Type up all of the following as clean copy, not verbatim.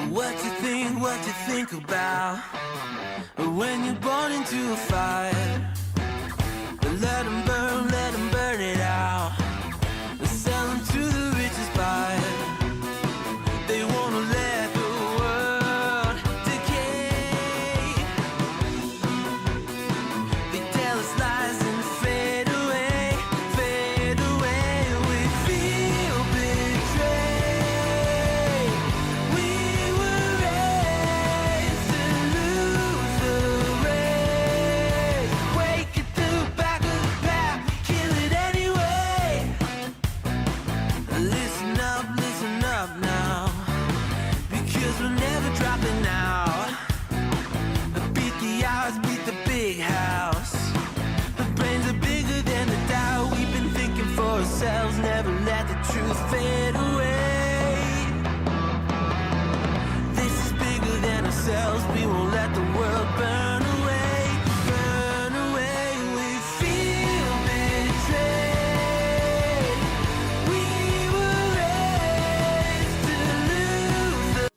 What you think about when you're born into a fire? Let them burn it out. Sell them to the richest buyer. They wanna let the world decay. They tell us lies and fade away, fade away. We feel betrayed. We were raised to lose the race. Wake at the back of the pack, kill it anyway. Listen up now, because we're never dropping out. Beat the odds, beat the big house. The brains are bigger than the doubt. We've been thinking for ourselves, never let the truth fade away. This is bigger than ourselves, we won't let the world burn away, burn away. We feel betrayed. We were raised to lose the.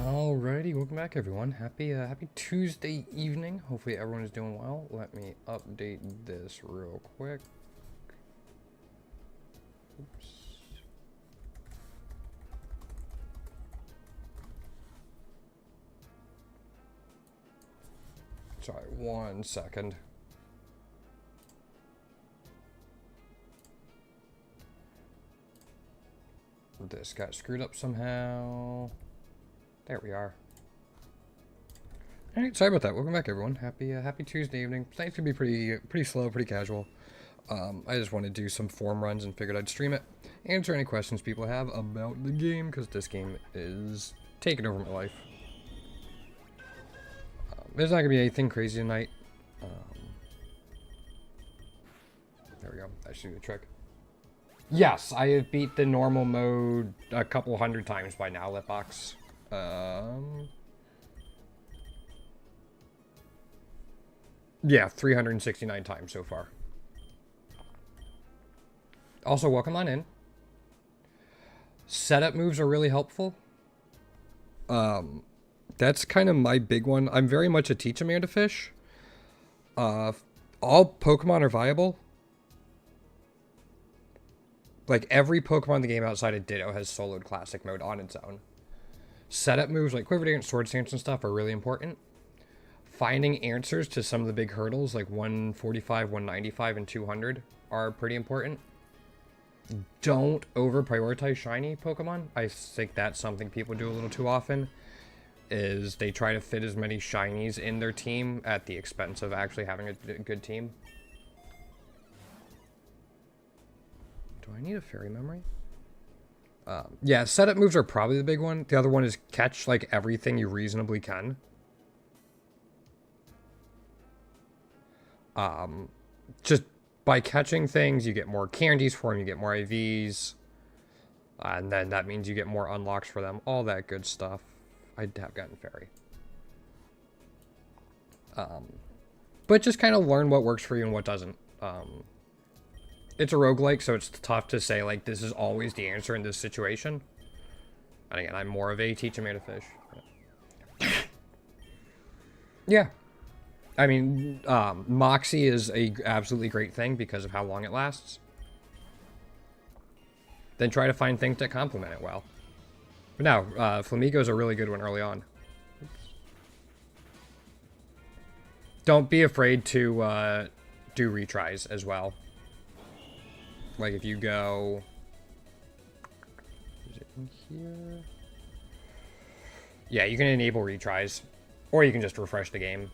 Alrighty, welcome back everyone. Happy Tuesday evening. Hopefully everyone is doing well. Let me update this real quick. Oops. Sorry, 1 second. This got screwed up somehow. There we are. Alright, sorry about that. Welcome back everyone. Happy Tuesday evening. Tonight's gonna be pretty slow, pretty casual. I just wanted to do some form runs and figured I'd stream it. Answer any questions people have about the game, because this game is taking over my life. There's not gonna be anything crazy tonight. There we go. That should do the trick. Yes, I have beat the normal mode a couple hundred times by now, Litbox. Yeah, 369 times so far. Also, welcome on in. Setup moves are really helpful. That's kind of my big one. I'm very much a teach a man to fish. All Pokemon are viable. Like, every Pokemon in the game outside of Ditto has soloed Classic mode on its own. Setup moves like Quiver Dance, Sword Stance, and stuff are really important. Finding answers to some of the big hurdles, like 145, 195, and 200, are pretty important. Don't over-prioritize shiny Pokemon. I think that's something people do a little too often, is they try to fit as many shinies in their team at the expense of actually having a good team. Do I need a fairy memory? Yeah, setup moves are probably the big one. The other one is catch, like, everything you reasonably can. Just by catching things, you get more candies for them, you get more IVs. And then that means you get more unlocks for them. All that good stuff. I have gotten fairy. But just kind of learn what works for you and what doesn't. It's a roguelike, so it's tough to say, like, this is always the answer in this situation. And again, I'm more of a teach a man to fish. Yeah. I mean, Moxie is a absolutely great thing because of how long it lasts. Then try to find things that complement it well. But no, Flamigo's a really good one early on. Don't be afraid to do retries as well. Like if you go... Is it in here? Yeah, you can enable retries. Or you can just refresh the game.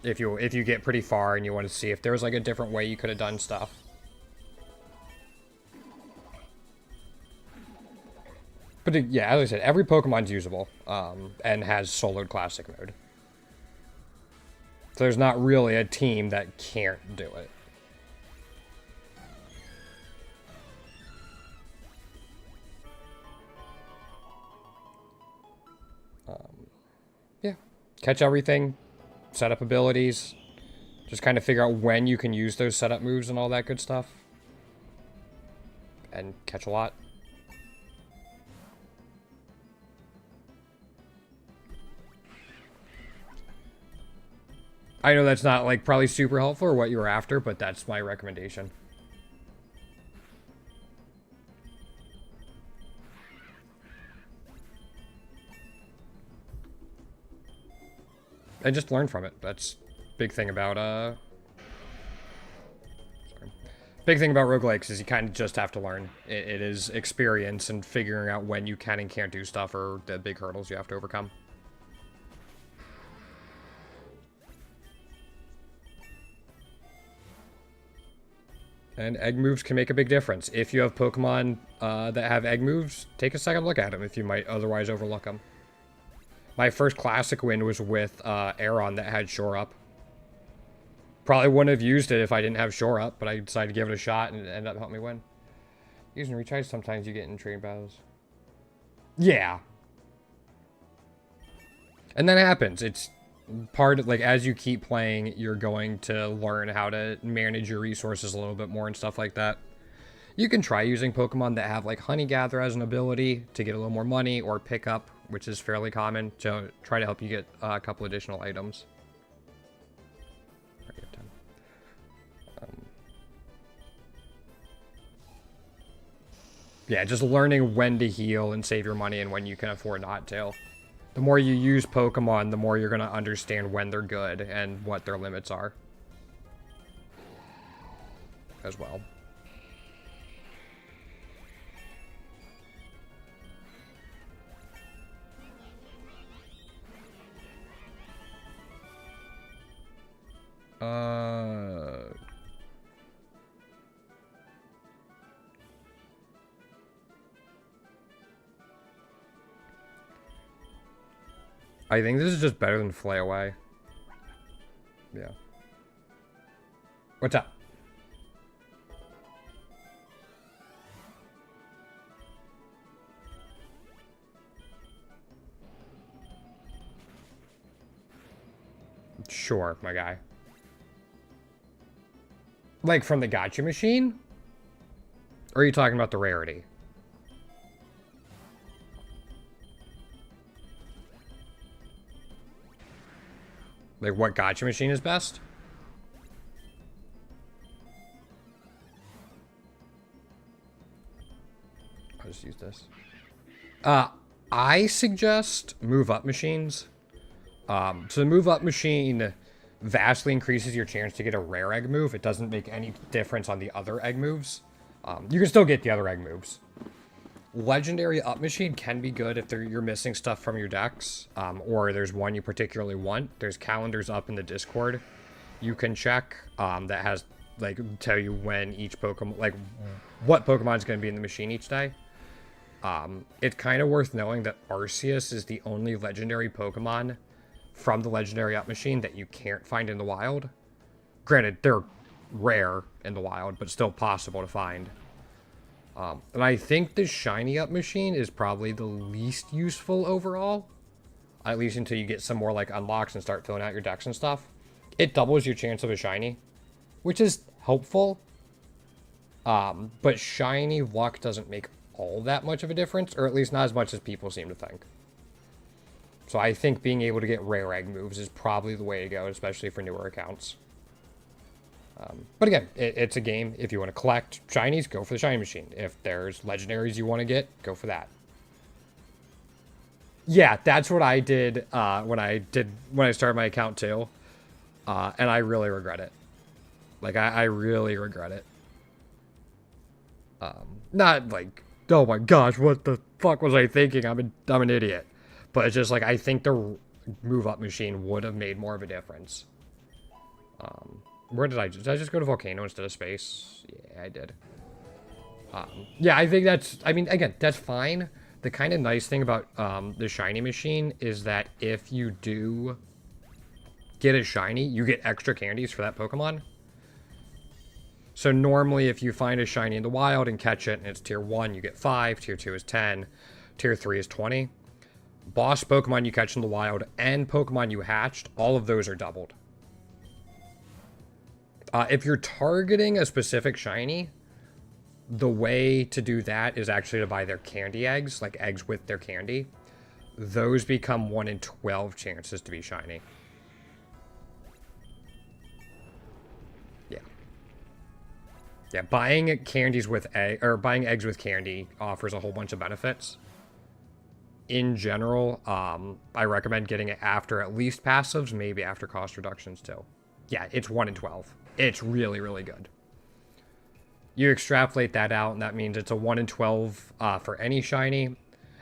If you get pretty far and you want to see if there's like a different way you could have done stuff. But yeah, as I said, every Pokemon's usable, and has soloed Classic mode. So there's not really a team that can't do it. Yeah, catch everything, set up abilities, just kind of figure out when you can use those setup moves and all that good stuff. and catch a lot. I know that's not like probably super helpful or what you were after, but that's my recommendation. And just learn from it. That's big thing about big thing about roguelikes is you kind of just have to learn. It is experience and figuring out when you can and can't do stuff or the big hurdles you have to overcome. And egg moves can make a big difference. If you have Pokemon that have egg moves, take a second look at them if you might otherwise overlook them. My first classic win was with Aeron that had Shore Up. Probably wouldn't have used it if I didn't have Shore Up, but I decided to give it a shot and it ended up helping me win. Using recharge, sometimes you get in training battles. Yeah. And that happens. It's part of, like, as you keep playing, you're going to learn how to manage your resources a little bit more and stuff like that. You can try using Pokemon that have, like, Honey Gather as an ability to get a little more money, or Pick Up, which is fairly common, to try to help you get a couple additional items. Yeah, just learning when to heal and save your money and when you can afford not to. The more you use Pokemon, the more you're going to understand when they're good and what their limits are. As well. I think this is just better than Flay Away. Yeah. What's up? Sure, my guy. Like from the gacha machine? Or are you talking about the rarity? Like what gacha machine is best? I'll just use this. I suggest move up machines. So the move up machine vastly increases your chance to get a rare egg move. It doesn't make any difference on the other egg moves. You can still get the other egg moves. Legendary up machine can be good if you're missing stuff from your decks, or there's one you particularly want. There's calendars up in the Discord you can check that has, like, tell you when each Pokemon, like, what Pokemon's going to be in the machine each day. It's kind of worth knowing that Arceus is the only legendary Pokemon from the legendary up machine that you can't find in the wild. Granted, they're rare in the wild, but still possible to find. And I think the shiny up machine is probably the least useful overall. At least until you get some more like unlocks and start filling out your decks and stuff. It doubles your chance of a shiny, which is helpful. But shiny luck doesn't make all that much of a difference, or at least not as much as people seem to think. So I think being able to get rare egg moves is probably the way to go, especially for newer accounts. But again, it's a game. If you want to collect shinies, go for the shiny machine. If there's legendaries you want to get, go for that. Yeah, that's what I did when I started my account too. And I really regret it. Like, I really regret it. Not like, oh my gosh, what the fuck was I thinking? I'm an idiot. But it's just like, I think the move up machine would have made more of a difference. Where did I just go to Volcano instead of Space? Yeah, I did. Yeah, I think that's, I mean, again, that's fine. The kind of nice thing about the shiny machine is that if you do get a shiny, you get extra candies for that Pokemon. So normally if you find a shiny in the wild and catch it and it's tier 1, you get 5, tier 2 is 10, tier 3 is 20. Boss Pokemon you catch in the wild and Pokemon you hatched, all of those are doubled. If you're targeting a specific shiny, The way to do that is actually to buy their candy eggs, like eggs with their candy. Those become 1 in 12 chances to be shiny. Yeah. Yeah, buying candies with buying eggs with candy offers a whole bunch of benefits. In general, I recommend getting it after at least passives, maybe after cost reductions too. Yeah, it's 1 in 12. It's really, really good. You extrapolate that out, and that means it's a 1 in 12 for any shiny,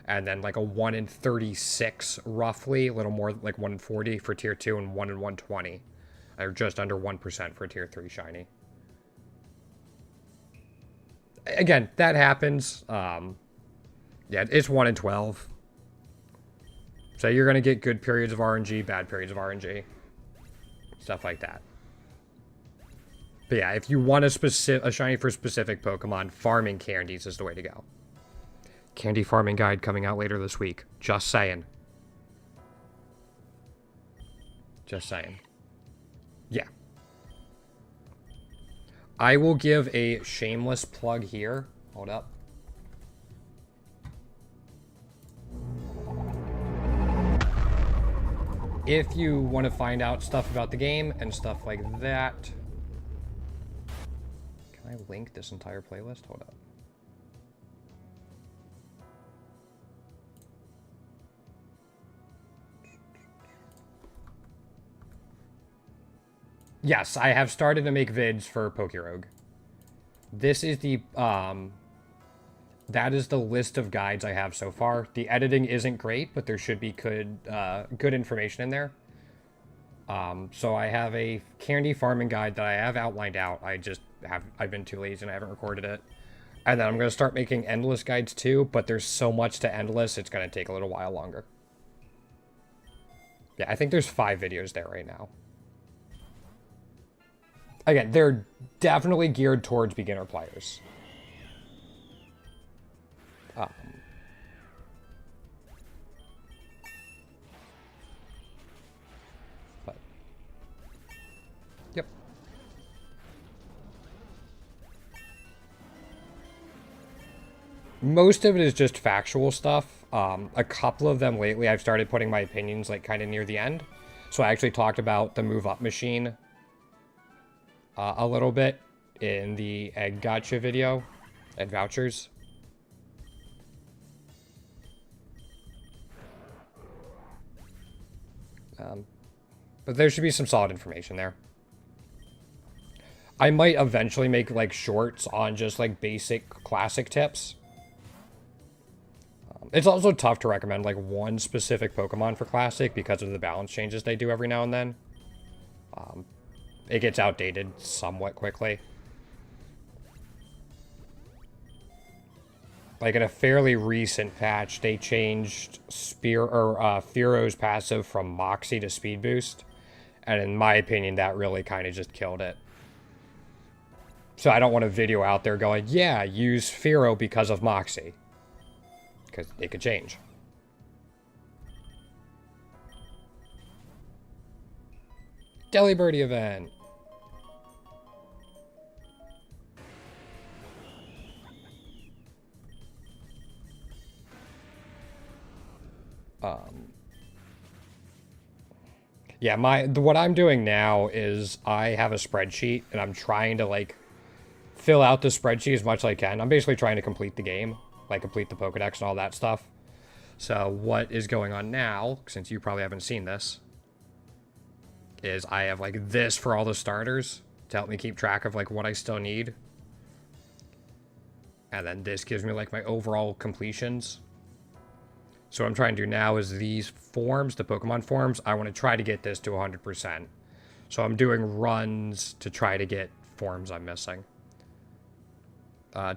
and then like a 1 in 36 roughly, a little more like 1 in 40 for tier 2 and 1 in 120. Or just under 1% for tier 3 shiny. Again, that happens. Yeah, it's 1 in 12. So you're going to get good periods of RNG, bad periods of RNG. Stuff like that. But yeah, if you want a shiny for specific Pokemon, farming candies is the way to go. Candy farming guide coming out later this week. Just saying. Just saying. Yeah. I will give a shameless plug here. Hold up. If you want to find out stuff about the game and stuff like that... Can I link this entire playlist? Hold up. Yes, I have started to make vids for Pokerogue. This is the, that is the list of guides I have so far. The editing isn't great, but there should be good information in there. So I have a candy farming guide that I have outlined out. I've been too lazy and I haven't recorded it. And then I'm going to start making endless guides too, but there's so much to endless, it's going to take a little while longer. Yeah, I think there's 5 videos there right now. Again, they're definitely geared towards beginner players. But, yep. Most of it is just factual stuff. A couple of them lately, I've started putting my opinions like kind of near the end. So I actually talked about the move up machine a little bit in the egg gotcha video and vouchers. But there should be some solid information there. I might eventually make like shorts on just like basic classic tips. It's also tough to recommend like one specific Pokemon for classic because of the balance changes they do every now and then. It gets outdated somewhat quickly. Like in a fairly recent patch, they changed Fearo's passive from Moxie to Speed Boost. And in my opinion, that really kind of just killed it. So I don't want a video out there going, yeah, use Fearo because of Moxie. Because it could change. Delibirdy event. Yeah, what I'm doing now is I have a spreadsheet and I'm trying to like fill out the spreadsheet as much as I can. I'm basically trying to complete the game, like complete the Pokedex and all that stuff. So what is going on now, since you probably haven't seen this, is I have like this for all the starters to help me keep track of like what I still need. And then this gives me like my overall completions. So what I'm trying to do now is these forms, the Pokemon forms, I want to try to get this to 100%. So I'm doing runs to try to get forms I'm missing.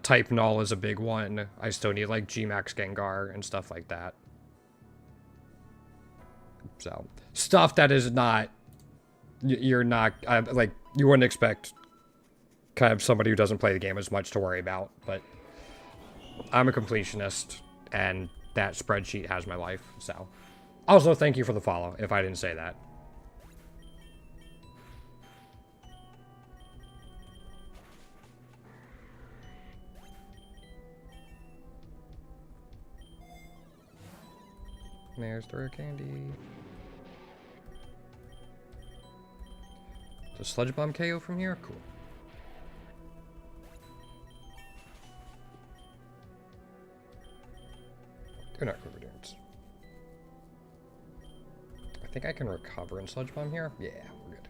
Type Null is a big one. I still need like Gmax Gengar and stuff like that. So stuff that is not, you're not, like you wouldn't expect kind of somebody who doesn't play the game as much to worry about. But I'm a completionist and that spreadsheet has my life, so. Also, thank you for the follow, if I didn't say that. There's the rare candy. Does Sludge Bomb KO from here? Cool. They're not Quiver Dance. I think I can recover in Sludge Bomb here. Yeah, we're good.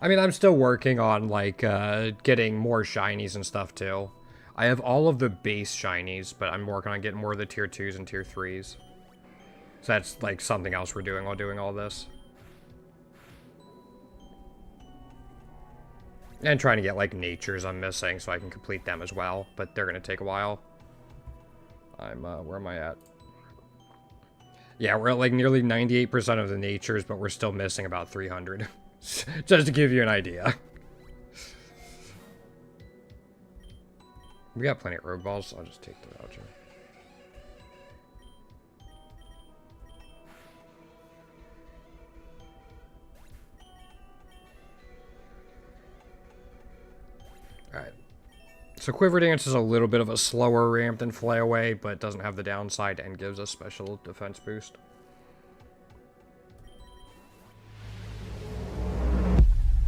I mean, I'm still working on, like, getting more shinies and stuff, too. I have all of the base shinies, but I'm working on getting more of the tier 2s and tier 3s. So that's, like, something else we're doing while doing all this. And trying to get, like, natures I'm missing so I can complete them as well. But they're going to take a while. Where am I at? Yeah, we're at, like, nearly 98% of the natures, but we're still missing about 300. Just to give you an idea. We got plenty of rogue balls, so I'll just take the voucher. Alright. So Quiver Dance is a little bit of a slower ramp than Flayaway, but doesn't have the downside and gives a special defense boost.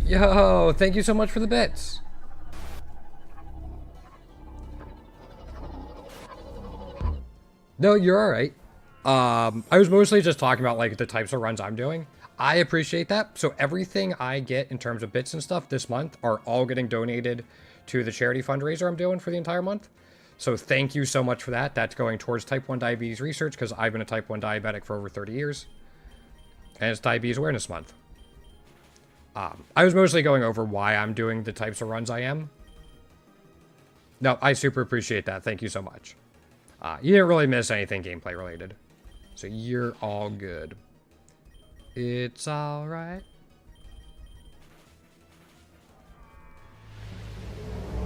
Yo, thank you so much for the bits. No, you're alright. I was mostly just talking about, like, the types of runs I'm doing. I appreciate that. So everything I get in terms of bits and stuff this month are all getting donated to the charity fundraiser I'm doing for the entire month. So thank you so much for that. That's going towards type 1 diabetes research because I've been a type 1 diabetic for over 30 years. And it's Diabetes Awareness Month. I was mostly going over why I'm doing the types of runs I am. No, I super appreciate that. Thank you so much. You didn't really miss anything gameplay related. So you're all good. It's alright.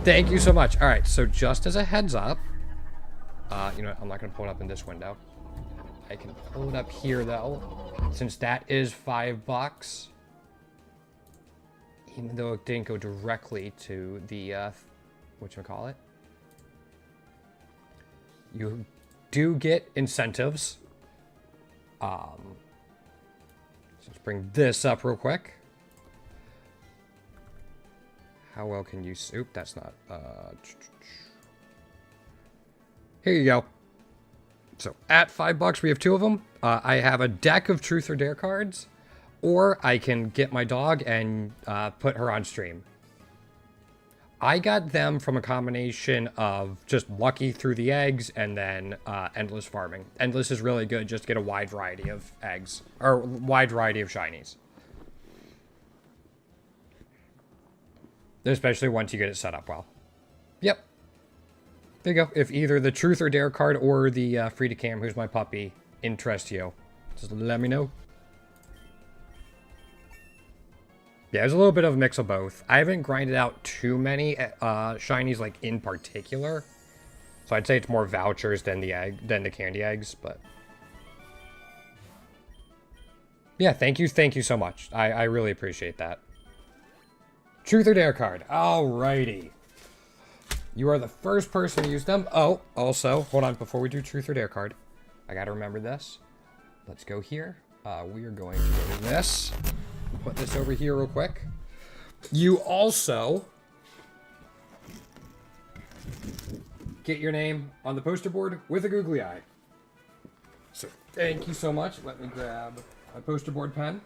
Thank you so much. Alright, so just as a heads up, you know what, I'm not going to pull it up in this window. I can pull it up here, though, since that is $5. Even though it didn't go directly to the, whatchamacallit. You do get incentives. So let's bring this up real quick. How well can you... Oop, that's not... Here you go. So, at $5, we have 2 of them. I have a deck of Truth or Dare cards. Or I can get my dog and put her on stream. I got them from a combination of just lucky through the eggs and then endless farming. Endless is really good just to get a wide variety of eggs. Or wide variety of shinies. Especially once you get it set up well. Yep. There you go. If either the Truth or Dare card or the Free to Cam, who's my puppy, interests you, just let me know. Yeah, there's a little bit of a mix of both. I haven't grinded out too many shinies, like, in particular. So I'd say it's more vouchers than the candy eggs, but... Yeah, thank you so much. I really appreciate that. Truth or Dare card. Alrighty. You are the first person to use them. Oh, also, hold on, before we do Truth or Dare card, I gotta remember this. Let's go here. We are going to go to this. Put this over here real quick. You also get your name on the poster board with a googly eye. So thank you so much. Let me grab my poster board pen.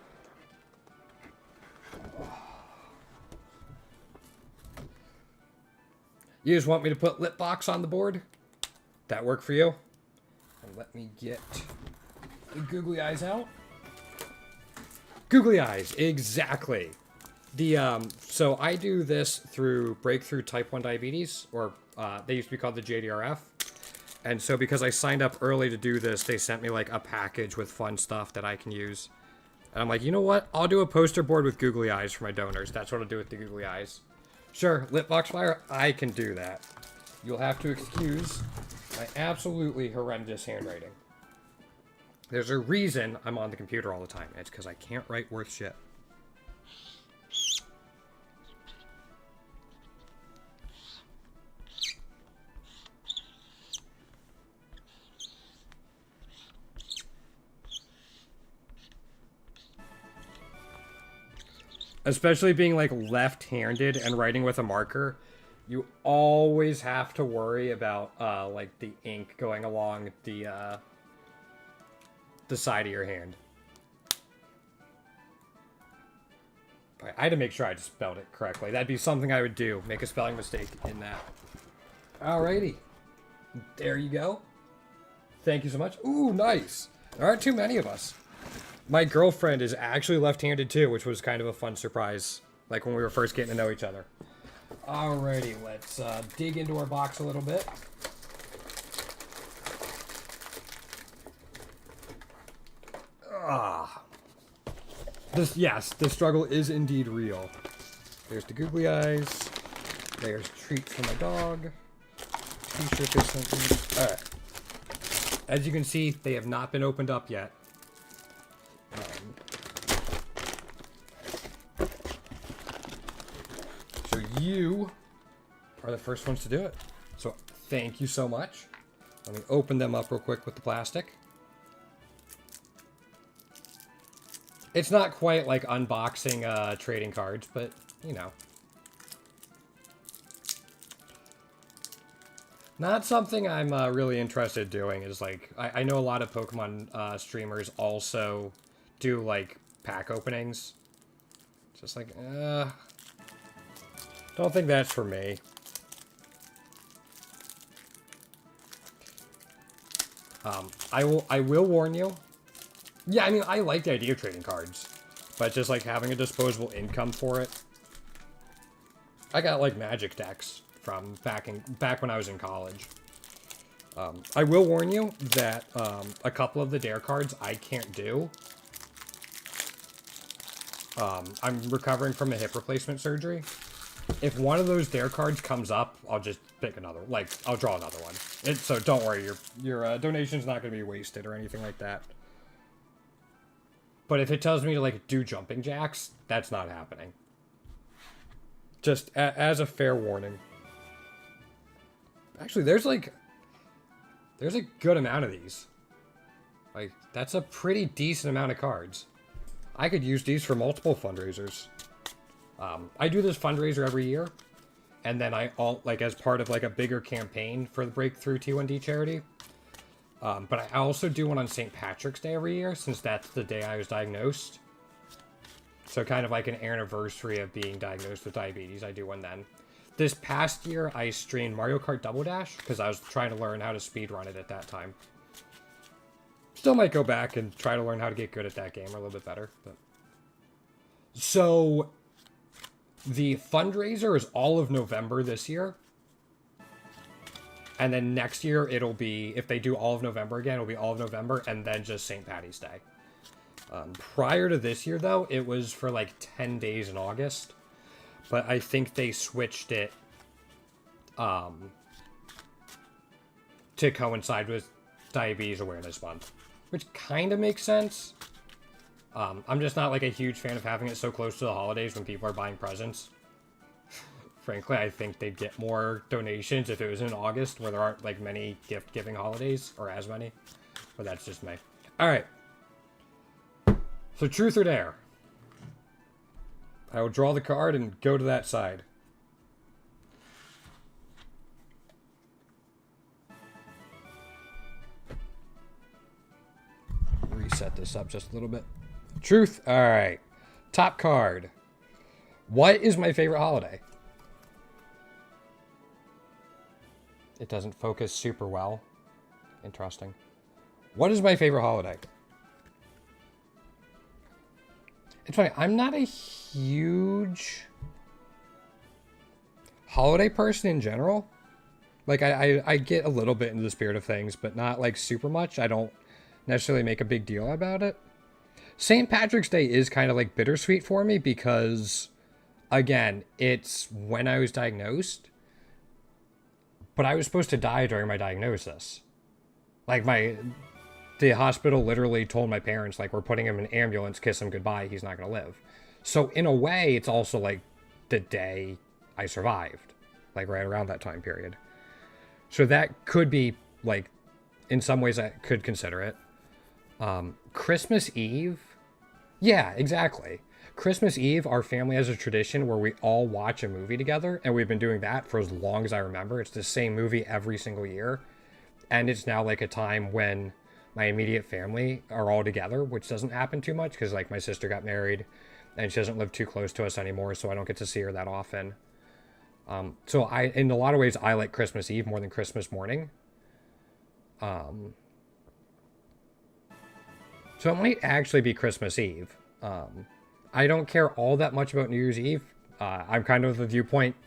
You just want me to put lip box on the board? That work for you? And let me get the googly eyes out. Googly eyes, exactly. So I do this through Breakthrough Type 1 Diabetes, or they used to be called the JDRF. And so because I signed up early to do this, they sent me like a package with fun stuff that I can use. And I'm like, you know what? I'll do a poster board with googly eyes for my donors. That's what I'll do with the googly eyes. Sure, lip box fire, I can do that. You'll have to excuse my absolutely horrendous handwriting. There's a reason I'm on the computer all the time. It's because I can't write worth shit. Especially being like left-handed and writing with a marker, you always have to worry about like the ink going along the side of your hand. But I had to make sure I just spelled it correctly. That'd be something I would do. Make a spelling mistake in that. Alrighty. There you go. Thank you so much. Ooh, nice. There aren't too many of us. My girlfriend is actually left-handed too, which was kind of a fun surprise. Like when we were first getting to know each other. Alrighty, let's dig into our box a little bit. Yes, the struggle is indeed real. There's the googly eyes. There's treats for my dog. T-shirt is something. Alright. As you can see, they have not been opened up yet. So you are the first ones to do it. So thank you so much. Let me open them up real quick with the plastic. It's not quite like unboxing trading cards, but, you know. Not something I'm really interested in doing is, like, I know a lot of Pokemon streamers also do, like, pack openings. Just like, don't think that's for me. I will warn you. Yeah, I mean, I like the idea of trading cards, but just, like, having a disposable income for it. I got, like, Magic decks from back when I was in college. I will warn you that a couple of the Dare cards I can't do. I'm recovering from a hip replacement surgery. If one of those Dare cards comes up, I'll just pick another. Like, I'll draw another one. So don't worry, your donation's not going to be wasted or anything like that. But if it tells me to, like, do jumping jacks, that's not happening. Just as a fair warning. Actually, there's a good amount of these. Like, that's a pretty decent amount of cards. I could use these for multiple fundraisers. I do this fundraiser every year. And then as part of, like, a bigger campaign for the Breakthrough T1D charity. But I also do one on St. Patrick's Day every year, since that's the day I was diagnosed. So kind of like an anniversary of being diagnosed with diabetes, I do one then. This past year, I streamed Mario Kart Double Dash, because I was trying to learn how to speedrun it at that time. Still might go back and try to learn how to get good at that game, or a little bit better. But. So, the fundraiser is all of November this year. And then next year, it'll be, if they do all of November again, it'll be all of November, and then just St. Patty's Day. Prior to this year, though, it was for like 10 days in August. But I think they switched it to coincide with Diabetes Awareness Month. Which kind of makes sense. I'm just not like a huge fan of having it so close to the holidays when people are buying presents. Frankly, I think they'd get more donations if it was in August, where there aren't, like, many gift-giving holidays, or as many. But that's just me. Alright. So, truth or dare? I will draw the card and go to that side. Reset this up just a little bit. Truth? Alright. Top card. What is my favorite holiday? It doesn't focus super well. Interesting. What is my favorite holiday? It's funny, I'm not a huge holiday person in general. Like, I get a little bit into the spirit of things, but not, like, super much. I don't necessarily make a big deal about it. St. Patrick's Day is kind of, like, bittersweet for me because, again, it's when I was diagnosed. But I was supposed to die during my diagnosis. Like, the hospital literally told my parents, like, we're putting him in an ambulance, kiss him goodbye, he's not going to live. So, in a way, it's also, like, the day I survived. Like, right around that time period. So that could be, like, in some ways I could consider it. Christmas Eve Yeah, exactly. Christmas Eve, our family has a tradition where we all watch a movie together, and we've been doing that for as long as I remember. It's the same movie every single year, and it's now like a time when my immediate family are all together, which doesn't happen too much because like my sister got married, and she doesn't live too close to us anymore, so I don't get to see her that often. So in a lot of ways, I like Christmas Eve more than Christmas morning. So it might actually be Christmas Eve. I don't care all that much about New Year's Eve. I'm kind of the viewpoint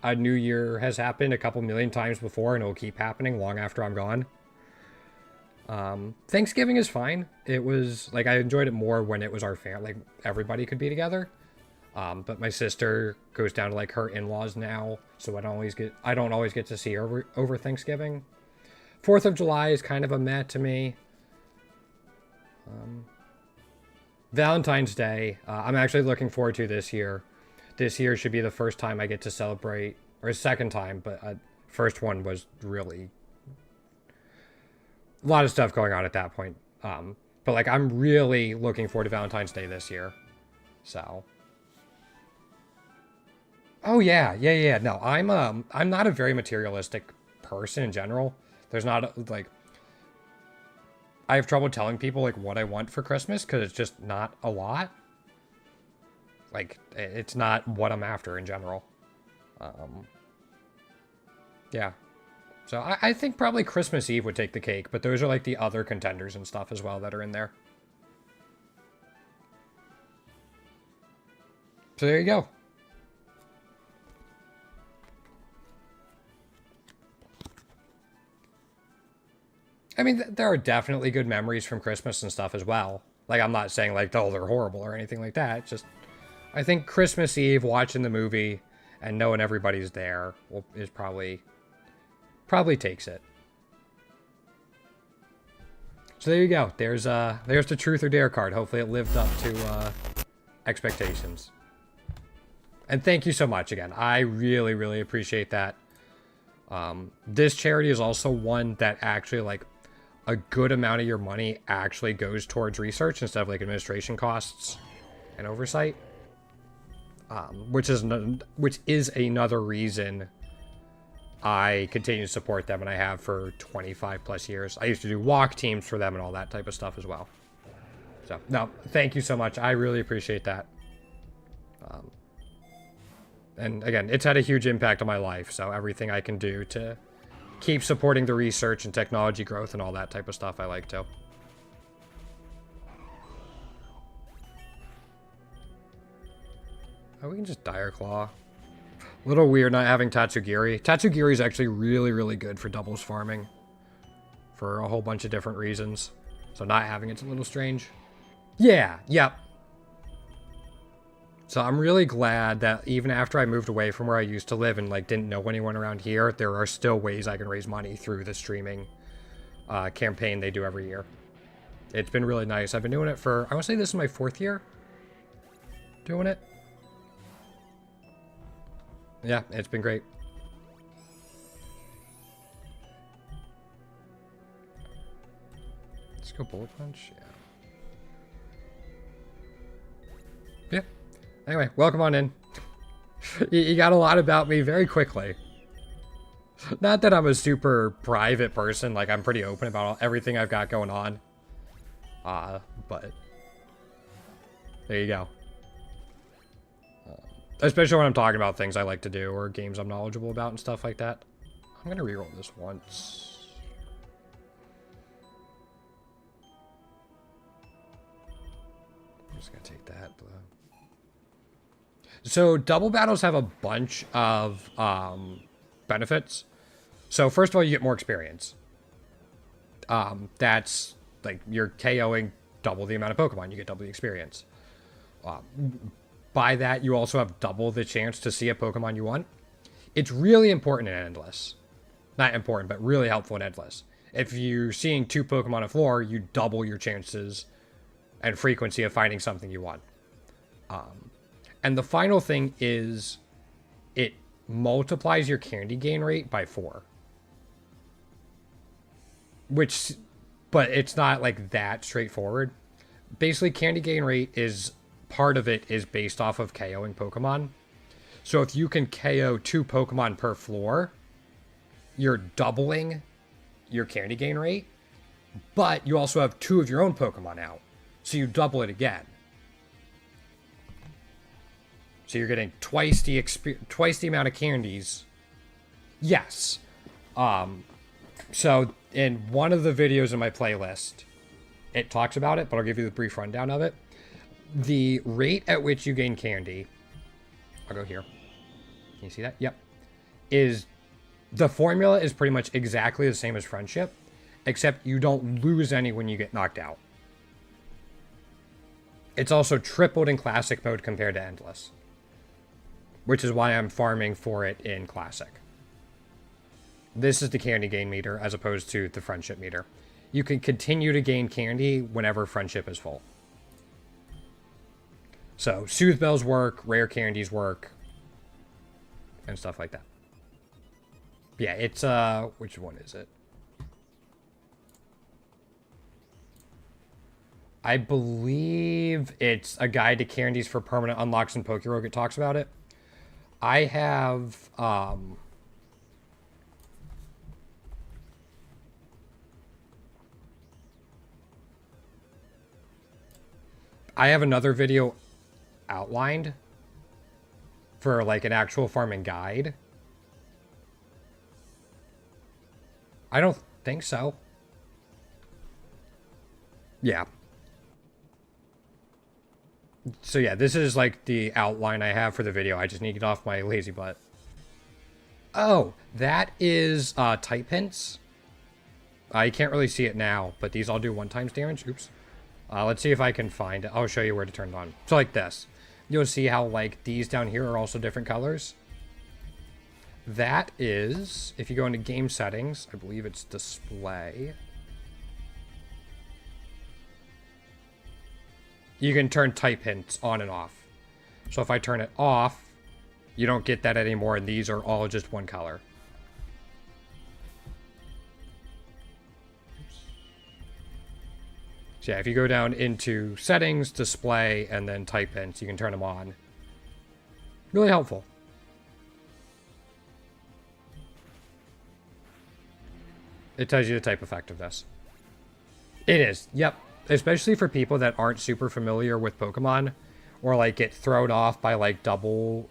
a new year has happened a couple million times before and it'll keep happening long after I'm gone. Thanksgiving is fine. It was like I enjoyed it more when it was our family, like everybody could be together. But my sister goes down to like her in-laws now, so I don't always get to see her over Thanksgiving. 4th of July is kind of a meh to me. Valentine's Day, I'm actually looking forward to this year. This year should be the first time I get to celebrate, or second time, but first one was really a lot of stuff going on at that point. But like I'm really looking forward to Valentine's Day this year. So. Oh yeah. No, I'm not a very materialistic person in general. There's not like I have trouble telling people like what I want for Christmas because it's just not a lot. Like it's not what I'm after in general. Yeah. So I think probably Christmas Eve would take the cake, but those are like the other contenders and stuff as well that are in there. So there you go. I mean, there are definitely good memories from Christmas and stuff as well. Like, I'm not saying, like, oh, they're horrible or anything like that. It's just, I think Christmas Eve, watching the movie and knowing everybody's there is probably takes it. So there you go. There's the Truth or Dare card. Hopefully it lived up to expectations. And thank you so much again. I really, really appreciate that. This charity is also one that actually, like, a good amount of your money actually goes towards research instead of like administration costs and oversight, which is another reason I continue to support them, and I have for 25 plus years. I used to do walk teams for them and all that type of stuff as well. So no, thank you so much. I really appreciate that. And again, it's had a huge impact on my life. So everything I can do to keep supporting the research and technology growth and all that type of stuff, I like to. Oh, we can just Dire Claw. A little weird not having Tatsugiri. Tatsugiri is actually really, really good for doubles farming. For a whole bunch of different reasons. So not having it's a little strange. Yeah, yep. So I'm really glad that even after I moved away from where I used to live and like didn't know anyone around here, there are still ways I can raise money through the streaming campaign they do every year. It's been really nice. I've been doing it for, I want to say this is my 4th year doing it. Yeah, it's been great. Let's go Bullet Punch. Yeah. Anyway, welcome on in. You got a lot about me very quickly. Not that I'm a super private person, like I'm pretty open about everything I've got going on. But there you go. Especially when I'm talking about things I like to do or games I'm knowledgeable about and stuff like that. I'm gonna reroll this once. I'm just gonna take that. So double battles have a bunch of benefits. So first of all, you get more experience. That's like you're KOing double the amount of Pokemon. You get double the experience. By that, you also have double the chance to see a Pokemon you want. It's really important in Endless. Not important, but really helpful in Endless. If you're seeing 2 Pokemon on the floor, you double your chances and frequency of finding something you want. And the final thing is it multiplies your candy gain rate by 4. But it's not like that straightforward. Basically, candy gain rate is part of it is based off of KOing Pokemon. So if you can KO 2 Pokemon per floor, you're doubling your candy gain rate, but you also have 2 of your own Pokemon out. So you double it again. So you're getting twice the amount of candies. Yes. So in one of the videos in my playlist, it talks about it, but I'll give you the brief rundown of it. The rate at which you gain candy, I'll go here. Can you see that? Yep. The formula is pretty much exactly the same as friendship, except you don't lose any when you get knocked out. It's also tripled in classic mode compared to endless, which is why I'm farming for it in classic. This is the candy gain meter as opposed to the friendship meter. You can continue to gain candy whenever friendship is full. So soothe bells work, rare candies work, and stuff like that. Yeah, it's which one is it? I believe it's a guide to candies for permanent unlocks in Pokerogue. It talks about it. I have another video outlined for like an actual farming guide. I don't think so. Yeah. So yeah, this is like the outline I have for the video. I just need to get off my lazy butt. Oh, that is type hints. You can't really see it now, but these all do 1 times damage. Oops. Let's see if I can find it. I'll show you where to turn it on. So like this. You'll see how like these down here are also different colors. That is, if you go into game settings, I believe it's display. You can turn type hints on and off. So if I turn it off, you don't get that anymore, and these are all just 1 color. So yeah, if you go down into settings, display, and then type hints, you can turn them on. Really helpful. It tells you the type effectiveness. It is, yep. Especially for people that aren't super familiar with Pokemon, or like get thrown off by like dual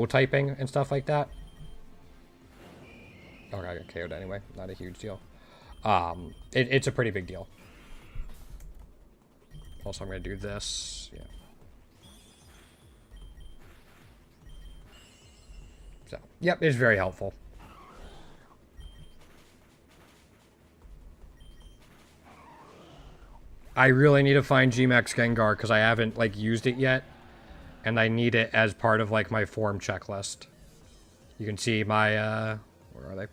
typing and stuff like that. Oh, I got KO'd anyway. Not a huge deal. It's a pretty big deal. Also, I'm gonna do this. Yeah. So, yep, it's very helpful. I really need to find Gmax Gengar because I haven't like used it yet, and I need it as part of like my form checklist. You can see my where are they?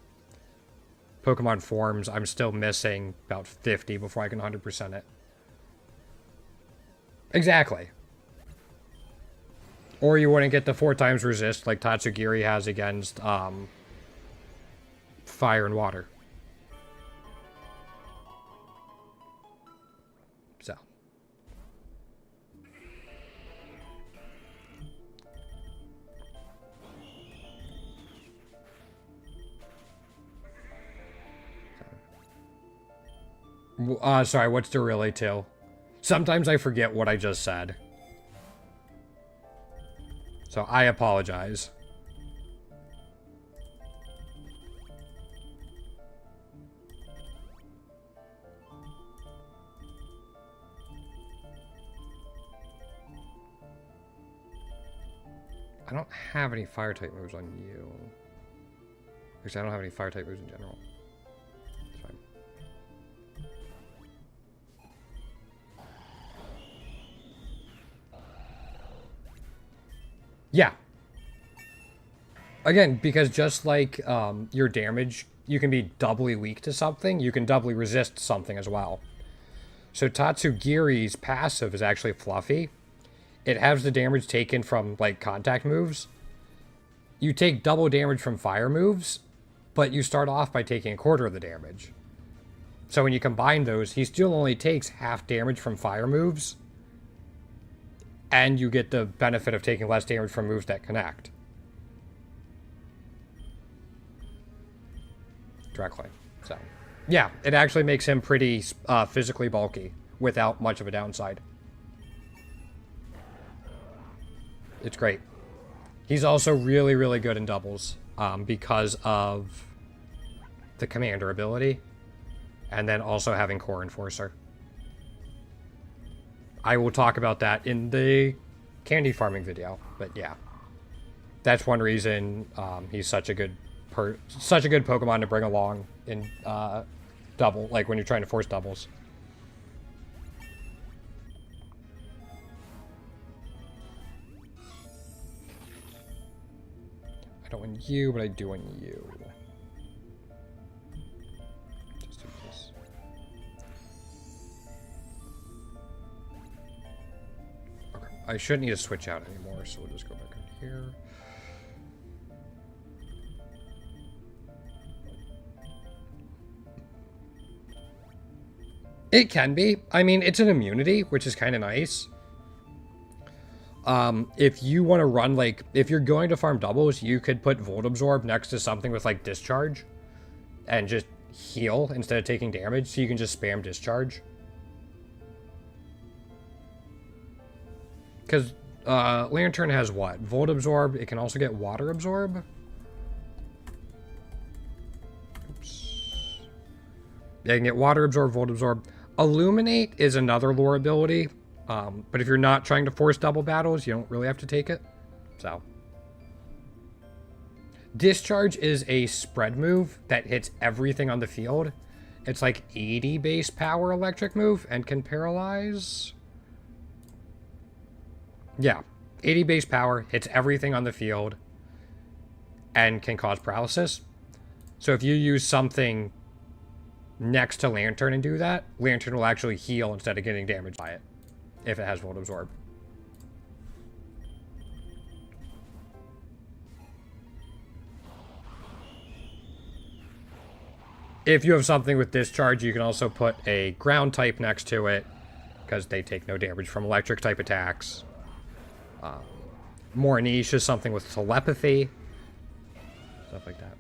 Pokemon forms. I'm still missing about 50 before I can 100% it. Exactly. Or you wouldn't get the 4 times resist like Tatsugiri has against fire and water. Sorry, what's the relay to? Sometimes I forget what I just said. So I apologize. I don't have any fire type moves on you. Because I don't have any fire type moves in general. It's fine. Yeah. Again, because just like your damage, you can be doubly weak to something, you can doubly resist something as well. So Tatsugiri's passive is actually fluffy. It has the damage taken from like contact moves. You take double damage from fire moves, but you start off by taking a quarter of the damage. So when you combine those, he still only takes half damage from fire moves. And you get the benefit of taking less damage from moves that connect. Directly. So, yeah, it actually makes him pretty physically bulky without much of a downside. It's great. He's also really, really good in doubles because of the commander ability and then also having core enforcer. I will talk about that in the candy farming video, but yeah, that's one reason he's such a good Pokemon to bring along in double, like when you're trying to force doubles. I don't want you, but I do want you. Just do this. Okay. I shouldn't need to switch out anymore, so we'll just go back in here. It can be. I mean, it's an immunity, which is kind of nice. If you want to run, like, if you're going to farm doubles, you could put Volt Absorb next to something with, like, Discharge. And just heal instead of taking damage, so you can just spam Discharge. Because Lantern has what? Volt Absorb. It can also get Water Absorb. Oops. Yeah, you can get Water Absorb, Volt Absorb. Illuminate is another lore ability. But if you're not trying to force double battles, you don't really have to take it. So. Discharge is a spread move that hits everything on the field. It's like 80 base power electric move and can paralyze. Yeah. 80 base power, hits everything on the field, and can cause paralysis. So if you use something next to Lantern and do that, Lantern will actually heal instead of getting damaged by it. If it has Volt Absorb. If you have something with Discharge, you can also put a ground type next to it, because they take no damage from electric type attacks. More niche is something with telepathy. Stuff like that.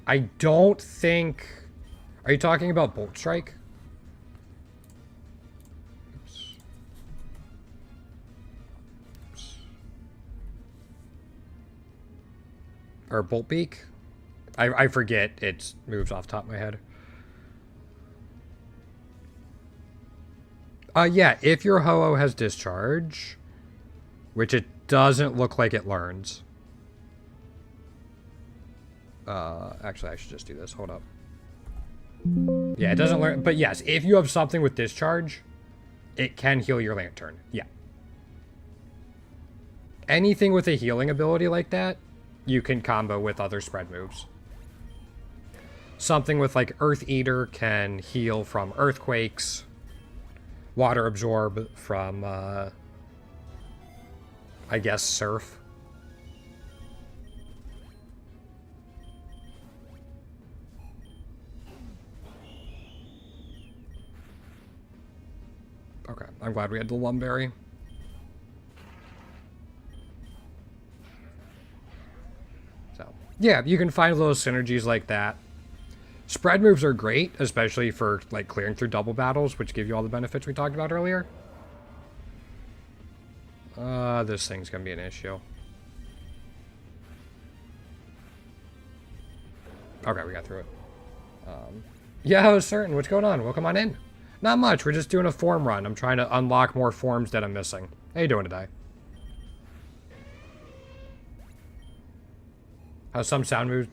I don't think... Are you talking about Bolt Strike? Oops. Oops. Or Bolt Beak? I forget. It moves off the top of my head. Yeah, if your Ho-Oh has Discharge, which it doesn't look like it learns. Actually, I should just do this. Hold up. Yeah, it doesn't learn. But yes, if you have something with Discharge, it can heal your Lantern. Yeah. Anything with a healing ability like that, you can combo with other spread moves. Something with like Earth Eater can heal from earthquakes. Water Absorb from, I guess, Surf. Okay, I'm glad we had the Lumberry. So, yeah, you can find little synergies like that. Spread moves are great, especially for like clearing through double battles, which give you all the benefits we talked about earlier. This thing's gonna be an issue. Okay, we got through it. Yeah, I was certain. What's going on? Welcome on in. Not much. We're just doing a form run. I'm trying to unlock more forms that I'm missing. How you doing today? How's some sound moves?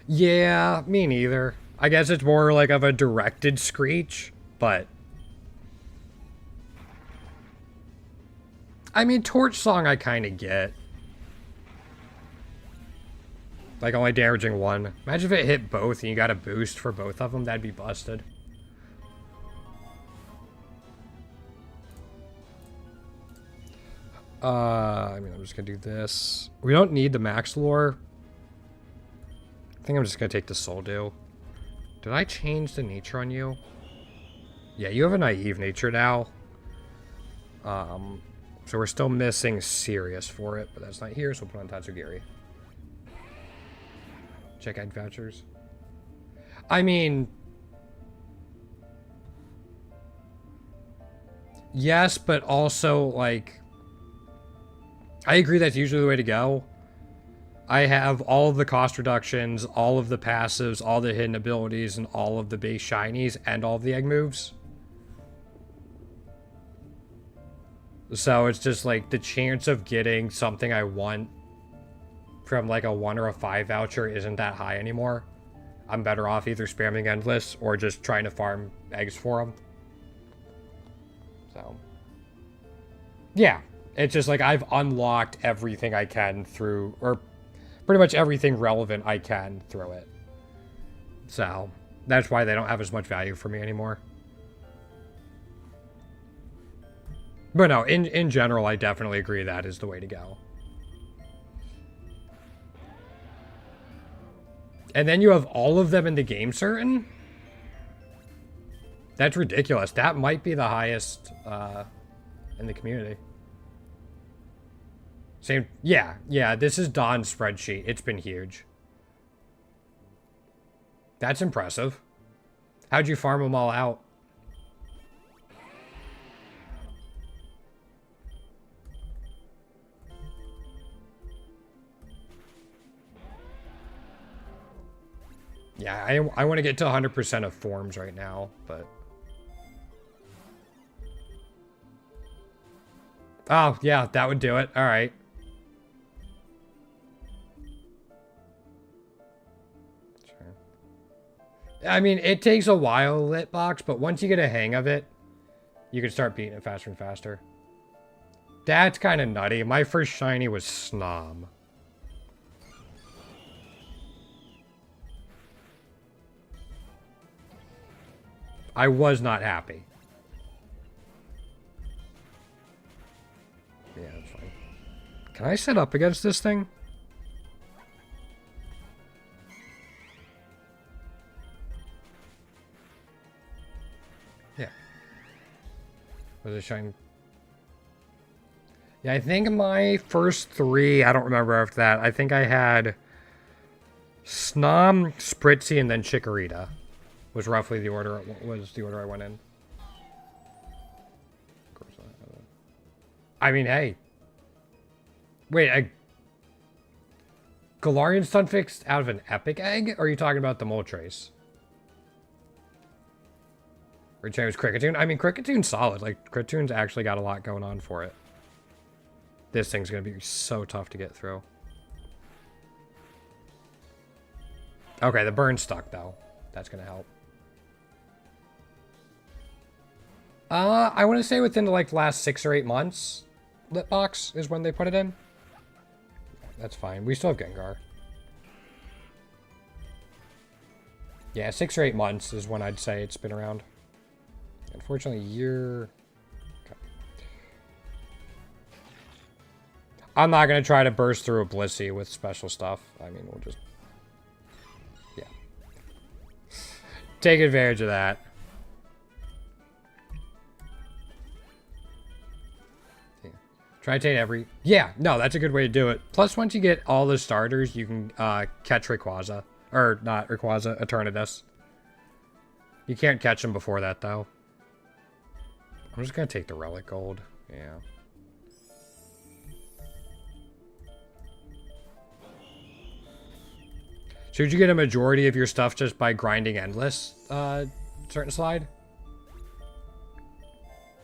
Yeah, me neither. I guess it's more like of a directed screech, but... I mean, Torch Song I kind of get. Like, only damaging one. Imagine if it hit both and you got a boost for both of them. That'd be busted. I mean, I'm just gonna do this. We don't need the max lore I think I'm just gonna take the Soul Dew. Did I change the nature on you? Yeah, you have a naive nature now. So we're still missing Sirius for it, but that's not here, so we'll put on Tatsugiri. Check egg vouchers. I mean... yes, but also, like... I agree that's usually the way to go. I have all of the cost reductions, all of the passives, all the hidden abilities, and all of the base shinies, and all of the egg moves. So it's just like the chance of getting something I want from like a 1 or a 5 voucher isn't that high anymore. I'm better off either spamming Endless or just trying to farm eggs for them. So, yeah. It's just like I've unlocked everything I can through, or pretty much everything relevant I can through it. So, that's why they don't have as much value for me anymore. But no, in general, I definitely agree that is the way to go. And then you have all of them in the game certain? That's ridiculous. That might be the highest in the community. Same, yeah, this is Don's spreadsheet. It's been huge. That's impressive. How'd you farm them all out? Yeah, I want to get to 100% of forms right now, but... oh, yeah, that would do it. All right. Sure. I mean, it takes a while, Litbox, but once you get a hang of it, you can start beating it faster and faster. That's kind of nutty. My first shiny was Snom. I was not happy. Yeah, that's fine. Can I set up against this thing? Yeah. Was it shine? Yeah, I think my first 3, I don't remember after that. I think I had Snom, Spritzy, and then Chikorita. Was roughly the order. Was the order I went in. Of course, I mean, hey. Wait, Galarian Stunfixed out of an epic egg? Or are you talking about the Moltres? Or was Kricketune? I mean, Kricketune solid. Like, Kricketune actually got a lot going on for it. This thing's gonna be so tough to get through. Okay, the burn stuck though. That's gonna help. I want to say within like the last 6 or 8 months, Litbox is when they put it in. That's fine. We still have Gengar. Yeah, 6 or 8 months is when I'd say it's been around. Unfortunately, you're... okay. I'm not going to try to burst through a Blissey with special stuff. I mean, we'll just... yeah. Take advantage of that. Try to take every... yeah, no, that's a good way to do it. Plus, once you get all the starters, you can catch Rayquaza. Or, not Rayquaza, Eternatus. You can't catch them before that, though. I'm just going to take the Relic Gold. Yeah. Should you get a majority of your stuff just by grinding Endless certain slide?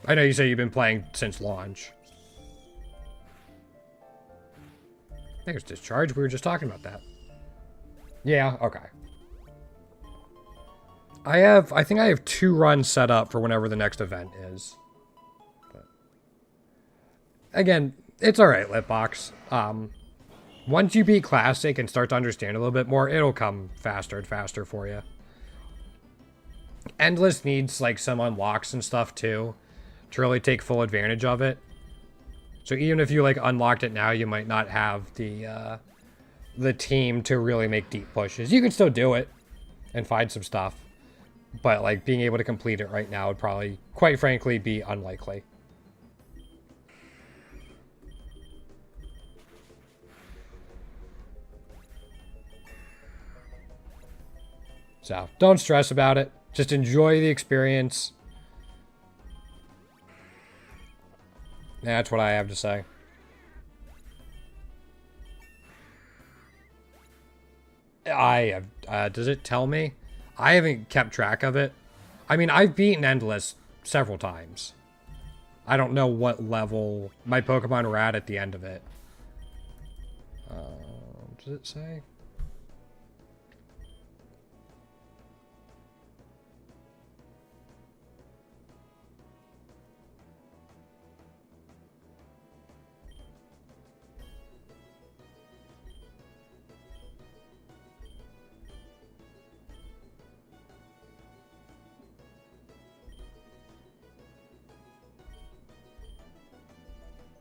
I know you say you've been playing since launch. There's Discharge. We were just talking about that. Yeah, okay. I think I have 2 runs set up for whenever the next event is. But again, it's alright, Litbox. Once you beat Classic and start to understand a little bit more, it'll come faster and faster for you. Endless needs like some unlocks and stuff too to really take full advantage of it. So even if you like unlocked it now, you might not have the the team to really make deep pushes. You can still do it and find some stuff, but like being able to complete it right now would probably, quite frankly, be unlikely. So don't stress about it. Just enjoy the experience. That's what I have to say. I have, does it tell me? I haven't kept track of it. I mean, I've beaten Endless several times. I don't know what level my Pokemon are at the end of it. Does it say?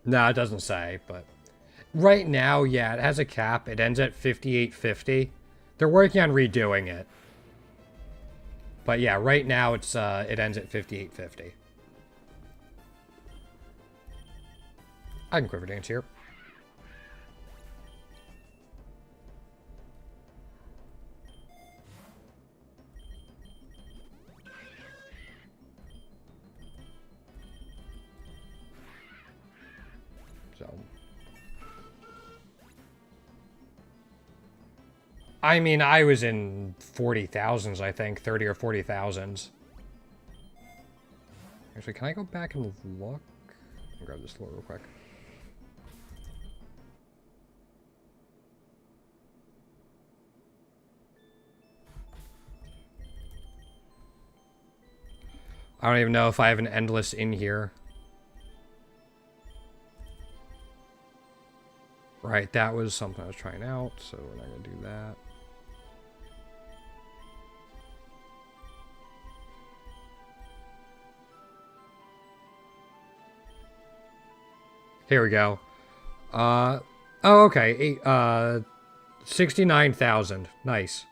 No, it doesn't say, but right now, yeah, it has a cap. It ends at 5850. They're working on redoing it. But yeah, right now it ends at 5850. I can Quiver Dance here. So, I mean, I was in 40,000s, I think, 30 or 40,000s. Actually, can I go back and look? I'll grab this floor real quick. I don't even know if I have an Endless in here. Right, that was something I was trying out, so we're not going to do that. Here we go. Oh, okay. 69,000. Nice.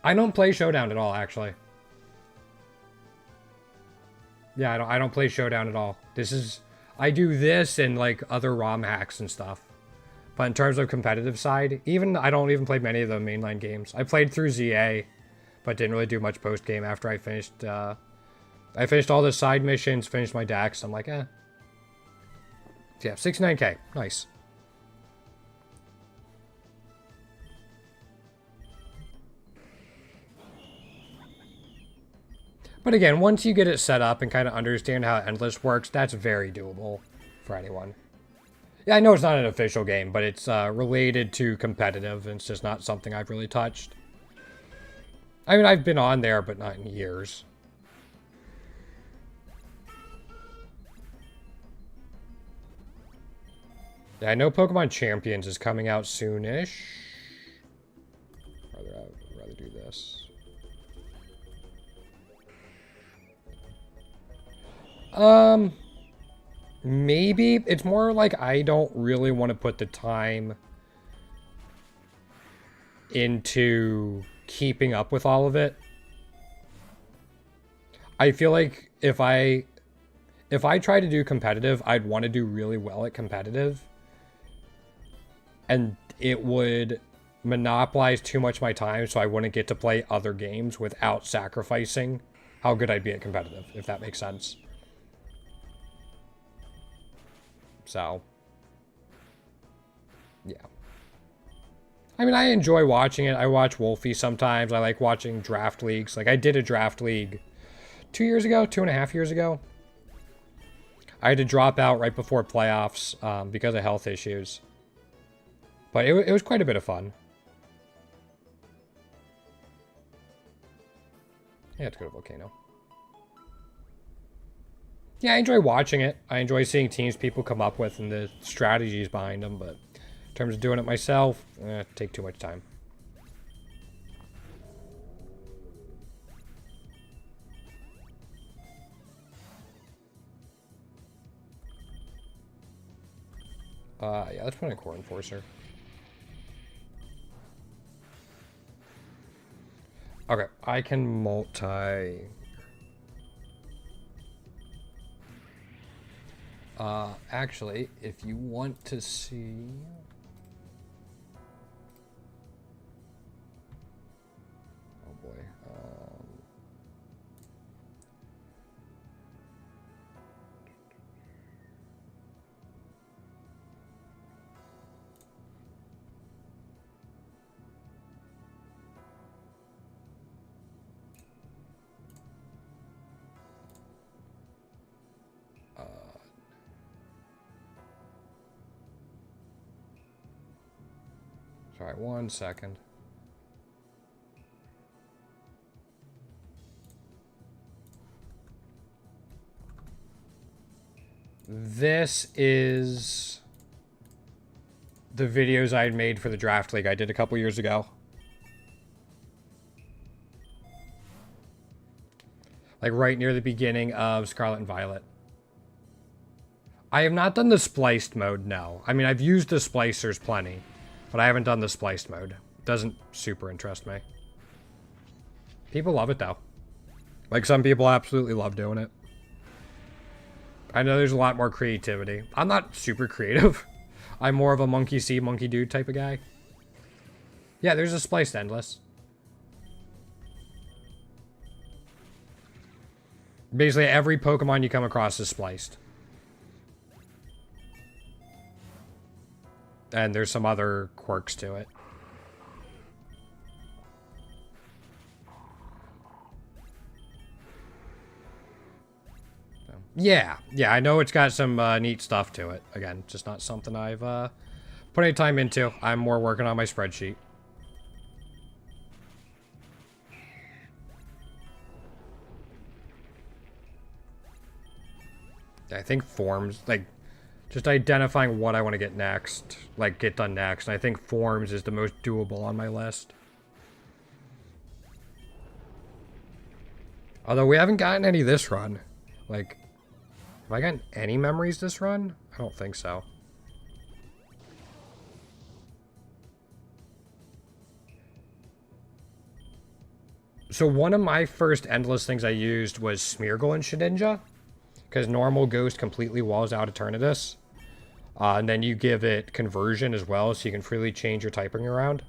I don't play Showdown at all, actually. Yeah, I don't play Showdown at all. I do this and like other ROM hacks and stuff. But in terms of competitive side, I don't even play many of the mainline games. I played through ZA, but didn't really do much post game after I finished. I finished all the side missions, finished my Dax. I'm like, eh. Yeah, 69k. Nice. But again, once you get it set up and kind of understand how Endless works, that's very doable for anyone. Yeah, I know it's not an official game, but it's related to competitive, and it's just not something I've really touched. I mean, I've been on there, but not in years. Yeah, I know Pokemon Champions is coming out soonish. I'd rather do this. Maybe. It's more like I don't really want to put the time into keeping up with all of it. I feel like if I try to do competitive, I'd want to do really well at competitive. And it would monopolize too much of my time, so I wouldn't get to play other games without sacrificing how good I'd be at competitive, if that makes sense. So, yeah. I mean, I enjoy watching it. I watch Wolfie sometimes. I like watching draft leagues. Like, I did a draft league 2 years ago, 2.5 years ago. I had to drop out right before playoffs because of health issues. But it was quite a bit of fun. Yeah, let's go to Volcano. Yeah, I enjoy watching it. I enjoy seeing teams people come up with and the strategies behind them, but in terms of doing it myself, take too much time. Yeah, let's put in a Core Enforcer. Okay, I can multi... Actually, if you want to see... Oh boy. Sorry, 1 second. This is the videos I had made for the Draft League I did a couple years ago. Like right near the beginning of Scarlet and Violet. I have not done the spliced mode, no. I mean, I've used the splicers plenty, but I haven't done the spliced mode. Doesn't super interest me. People love it, though. Like, some people absolutely love doing it. I know there's a lot more creativity. I'm not super creative. I'm more of a monkey see, monkey do type of guy. Yeah, there's a spliced endless. Basically, every Pokemon you come across is spliced. And there's some other quirks to it. So, yeah, I know it's got some neat stuff to it. Again, just not something I've put any time into. I'm more working on my spreadsheet. I think forms, like, just identifying what I want to get next, like, get done next. And I think forms is the most doable on my list. Although we haven't gotten any this run. Like, have I gotten any memories this run? I don't think so. So one of my first endless things I used was Smeargle and Shedinja. Because normal Ghost completely walls out Eternatus. And then you give it conversion as well, so you can freely change your typing around.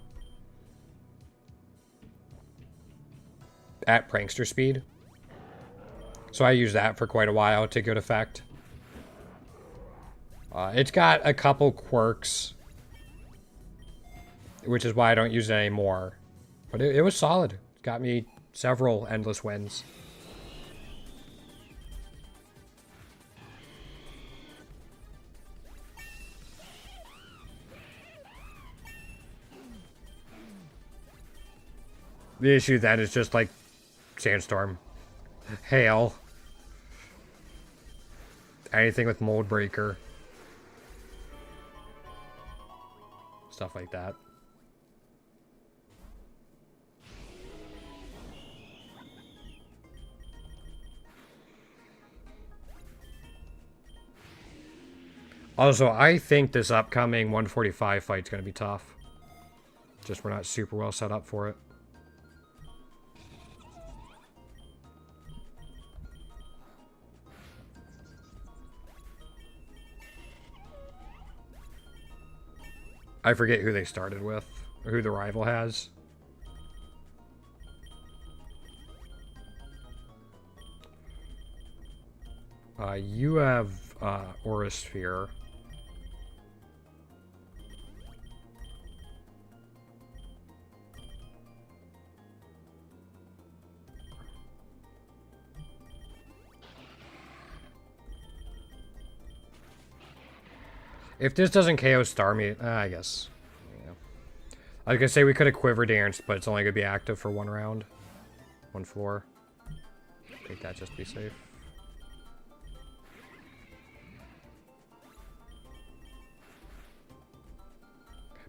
At prankster speed. So I used that for quite a while to good effect. It's got a couple quirks. Which is why I don't use it anymore. But it was solid. It got me several endless wins. The issue then is just like sandstorm, hail, anything with mold breaker, stuff like that. Also, I think this upcoming 145 fight's going to be tough. Just we're not super well set up for it. I forget who they started with, or who the rival has. You have Aura Sphere. If this doesn't KO Starmie, I guess. Yeah. I was gonna say we could have Quiver Danced, but it's only gonna be active for 1 round. 1 floor. Take that just to be safe.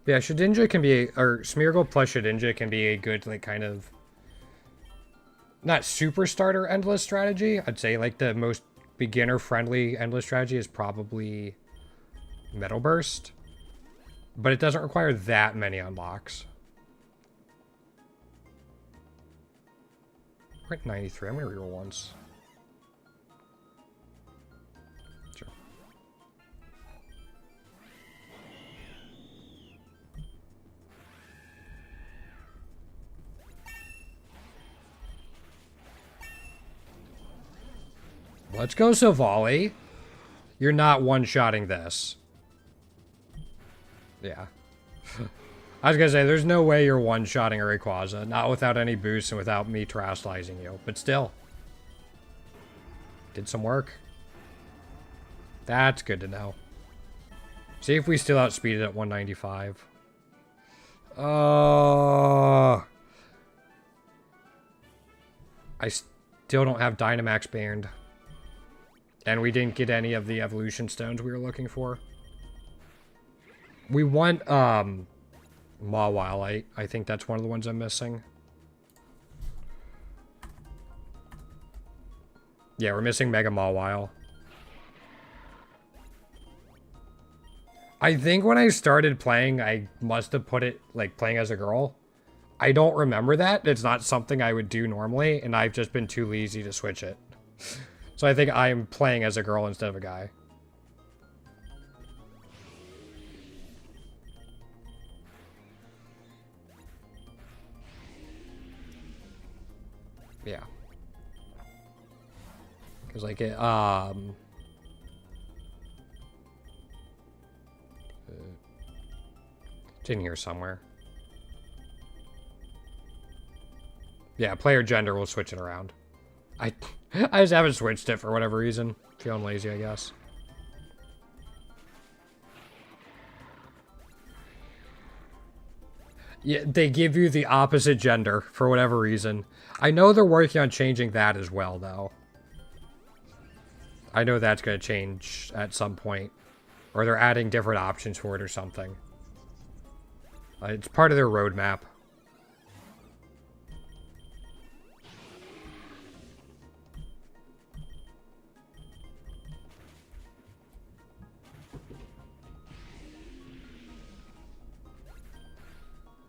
But yeah, Shedinja can be, or Smeargle plus Shedinja can be a good, like, kind of, not super starter endless strategy. I'd say, like, the most beginner-friendly endless strategy is probably Metal Burst. But it doesn't require that many unlocks. We're at 93. I'm going to reroll once. Sure. Let's go, Savali. You're not one-shotting this. Yeah. I was gonna say, there's no way you're one-shotting a Rayquaza. Not without any boosts and without me terastallizing you. But still. Did some work. That's good to know. See if we still outspeed it at 195. I still don't have Dynamax banned. And we didn't get any of the evolution stones we were looking for. We want, Mawile. I think that's one of the ones I'm missing. Yeah, we're missing Mega Mawile. I think when I started playing, I must have put it, like, playing as a girl. I don't remember that. It's not something I would do normally, and I've just been too lazy to switch it. So I think I'm playing as a girl instead of a guy. Yeah. Because, like, it's in here somewhere. Yeah, player gender, we'll switch it around. I just haven't switched it for whatever reason. Feeling lazy, I guess. Yeah, they give you the opposite gender for whatever reason. I know they're working on changing that as well, though. I know that's going to change at some point. Or they're adding different options for it or something. It's part of their roadmap.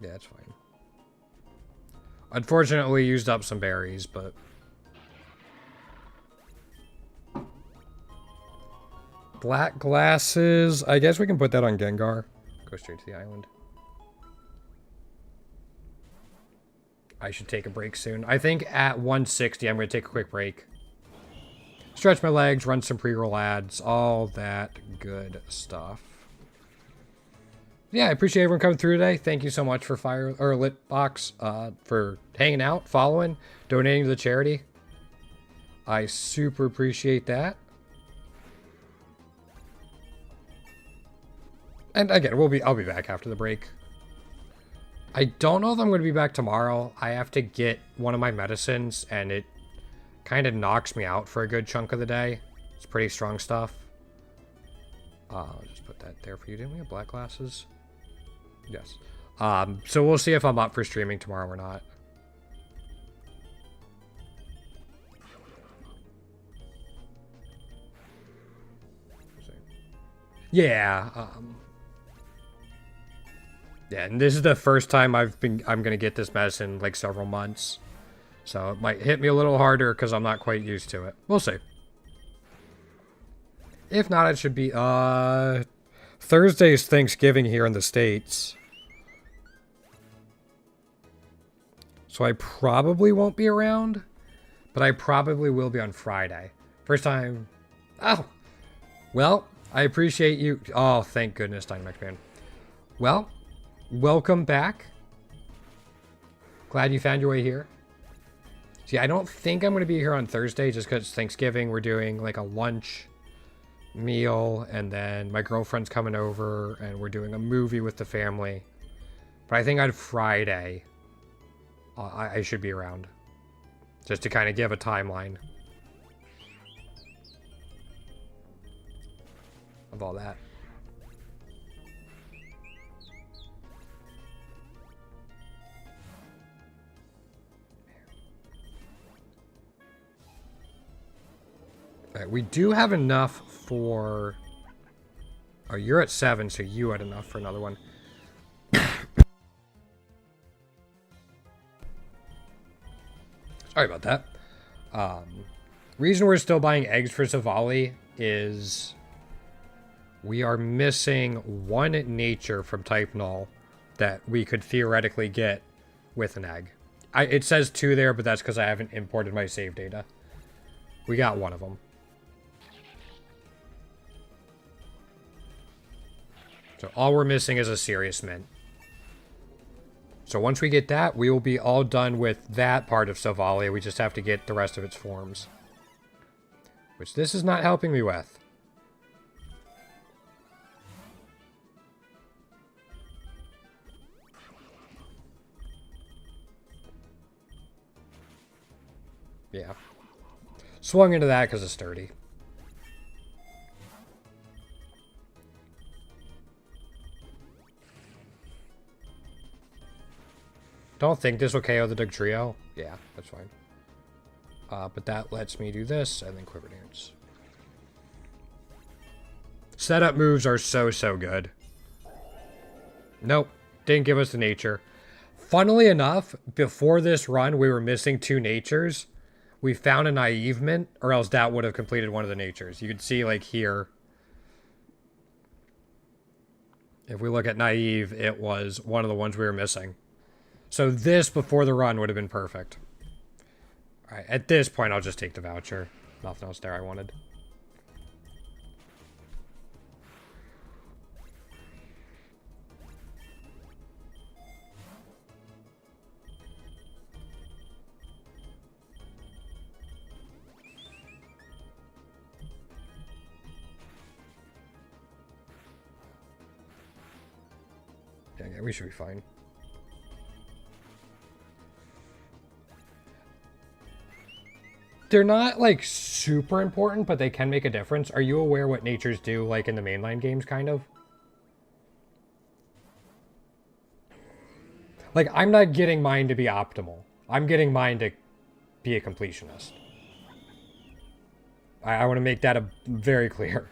Yeah, it's fine. Unfortunately, used up some berries, but... Black glasses. I guess we can put that on Gengar. Go straight to the island. I should take a break soon. I think at 160, I'm going to take a quick break. Stretch my legs, run some pre-roll ads, all that good stuff. Yeah, I appreciate everyone coming through today. Thank you so much for Litbox, for hanging out, following, donating to the charity. I super appreciate that. And again, I'll be back after the break. I don't know if I'm going to be back tomorrow. I have to get one of my medicines, and it kind of knocks me out for a good chunk of the day. It's pretty strong stuff. I'll just put that there for you. Didn't we have black glasses? Yes. So we'll see if I'm up for streaming tomorrow or not. Yeah. Yeah, and this is the first time I'm gonna get this medicine in like several months. So it might hit me a little harder because I'm not quite used to it. We'll see. If not, it should be Thursday's Thanksgiving here in the States. So I probably won't be around, but I probably will be on Friday. First time. Oh. Well, I appreciate you. Oh, thank goodness, Dynamax Man. Well, welcome back. Glad you found your way here. See, I don't think I'm going to be here on Thursday just because it's Thanksgiving. We're doing like a lunch meal, and then my girlfriend's coming over, and we're doing a movie with the family. But I think on Friday, I should be around. Just to kind of give a timeline of all that. Alright, we do have enough for... Oh, you're at 7, so you had enough for another one. Sorry about that. Reason we're still buying eggs for Savali is we are missing one nature from type null that we could theoretically get with an egg. It says 2 there, but that's because I haven't imported my save data. We got one of them. So all we're missing is a serious mint. So once we get that, we will be all done with that part of Savali. We just have to get the rest of its forms. Which this is not helping me with. Yeah. Swung into that because it's sturdy. Don't think this will KO the Doug Trio. Yeah, that's fine. But that lets me do this and then Quiver Dance. Setup moves are so good. Nope. Didn't give us the nature. Funnily enough, before this run, we were missing 2 natures. We found a naive mint, or else that would have completed one of the natures. You can see, like, here. If we look at naive, it was one of the ones we were missing. So this, before the run, would have been perfect. Alright, at this point, I'll just take the voucher. Nothing else there I wanted. Yeah, we should be fine. They're not, like, super important, but they can make a difference. Are you aware what natures do, like, in the mainline games, kind of? Like, I'm not getting mine to be optimal. I'm getting mine to be a completionist. I want to make that very clear.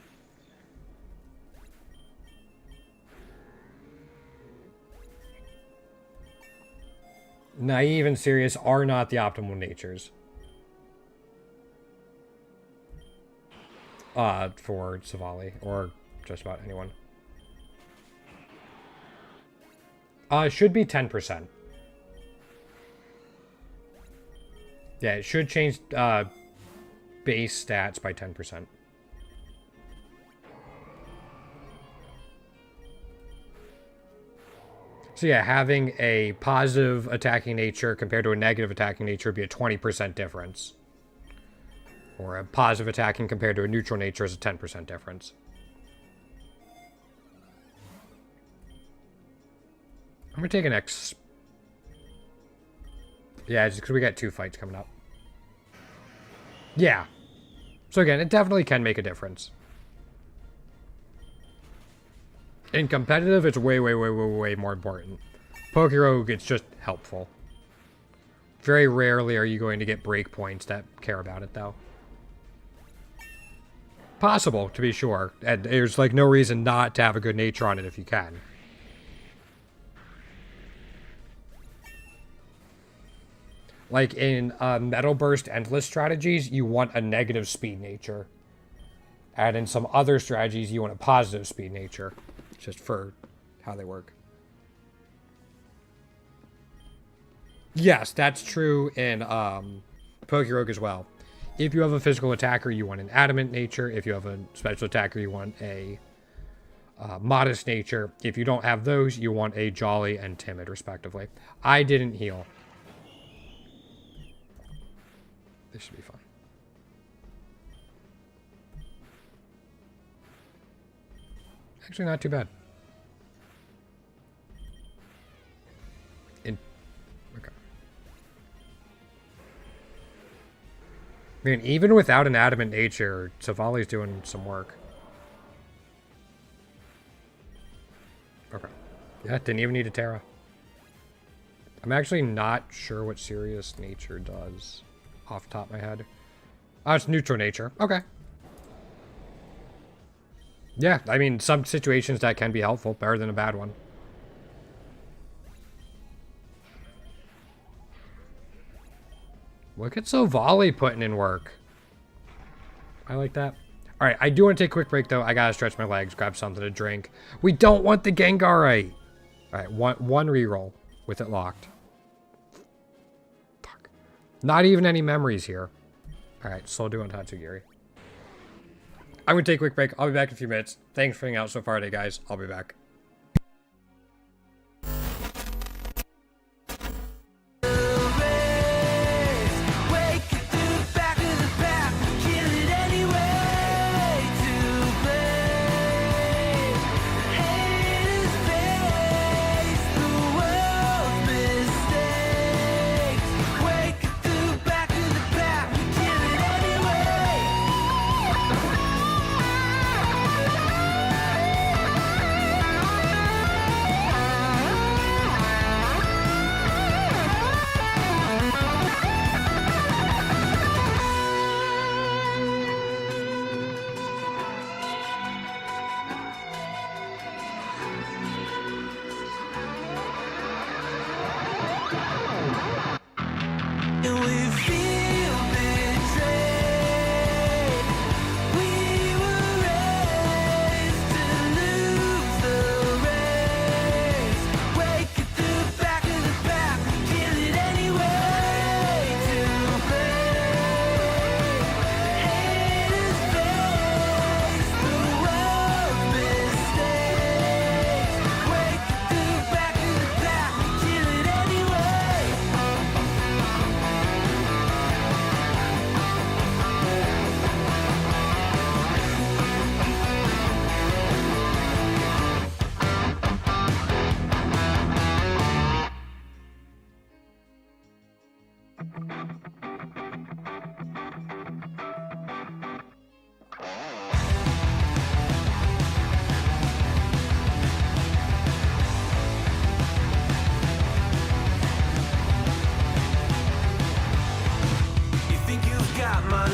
Naive and serious are not the optimal natures. For Savali, or just about anyone. It should be 10%. Yeah, it should change base stats by 10%. So yeah, having a positive attacking nature compared to a negative attacking nature would be a 20% difference. Or a positive attacking compared to a neutral nature is a 10% difference. I'm going to take an X. Yeah, just because we got 2 fights coming up. Yeah. So again, it definitely can make a difference. In competitive, it's way more important. Pokerogue, it's just helpful. Very rarely are you going to get breakpoints that care about it, though. Possible, to be sure. And there's, like, no reason not to have a good nature on it if you can. Like, in Metal Burst Endless strategies, you want a negative speed nature. And in some other strategies, you want a positive speed nature. Just for how they work. Yes, that's true in Pokerogue as well. If you have a physical attacker, you want an adamant nature. If you have a special attacker, you want a modest nature. If you don't have those, you want a jolly and timid, respectively. I didn't heal. This should be fun. Actually, not too bad. Okay. I mean, even without an adamant nature, Savali's doing some work. Okay. Yeah, didn't even need a Terra. I'm actually not sure what serious nature does off the top of my head. Oh, it's neutral nature. Okay. Yeah, I mean, some situations that can be helpful, better than a bad one. Look at Volley putting in work. I like that. All right, I do want to take a quick break, though. I got to stretch my legs, grab something to drink. We don't want the Gengar right. All right, one reroll with it locked. Fuck. Not even any memories here. All right, slow doing Tatsugiri. I'm going to take a quick break. I'll be back in a few minutes. Thanks for hanging out so far today, guys. I'll be back.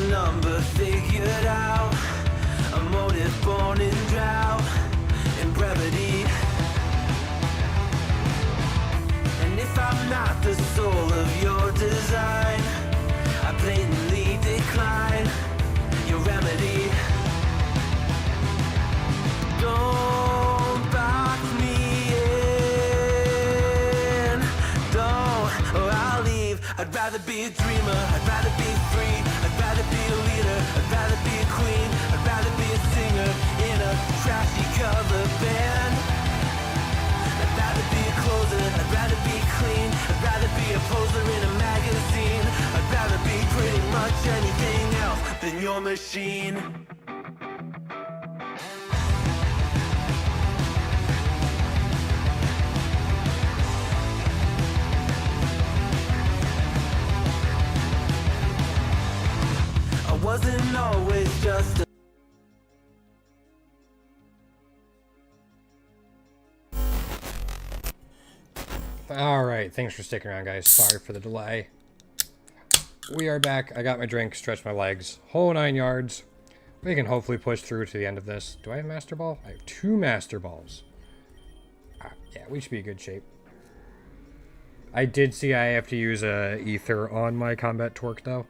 Number figured out, a motive born in drought and brevity. And if I'm not the soul of your design, I blatantly decline your remedy. Don't box me in, don't, or I'll leave. I'd rather be a dreamer, I'd rather be free. I'd rather be a leader, I'd rather be a queen, I'd rather be a singer in a trashy cover band. I'd rather be a closer, I'd rather be clean, I'd rather be a poser in a magazine. I'd rather be pretty much anything else than your machine. Wasn't always just a All right, thanks for sticking around, guys. Sorry for the delay. We are back. I got my drink, stretched my legs, whole 9 yards. We can hopefully push through to the end of this. Do I have Master Ball? I have 2 Master Balls. Yeah, we should be in good shape. I did see I have to use a ether on my combat torque, though.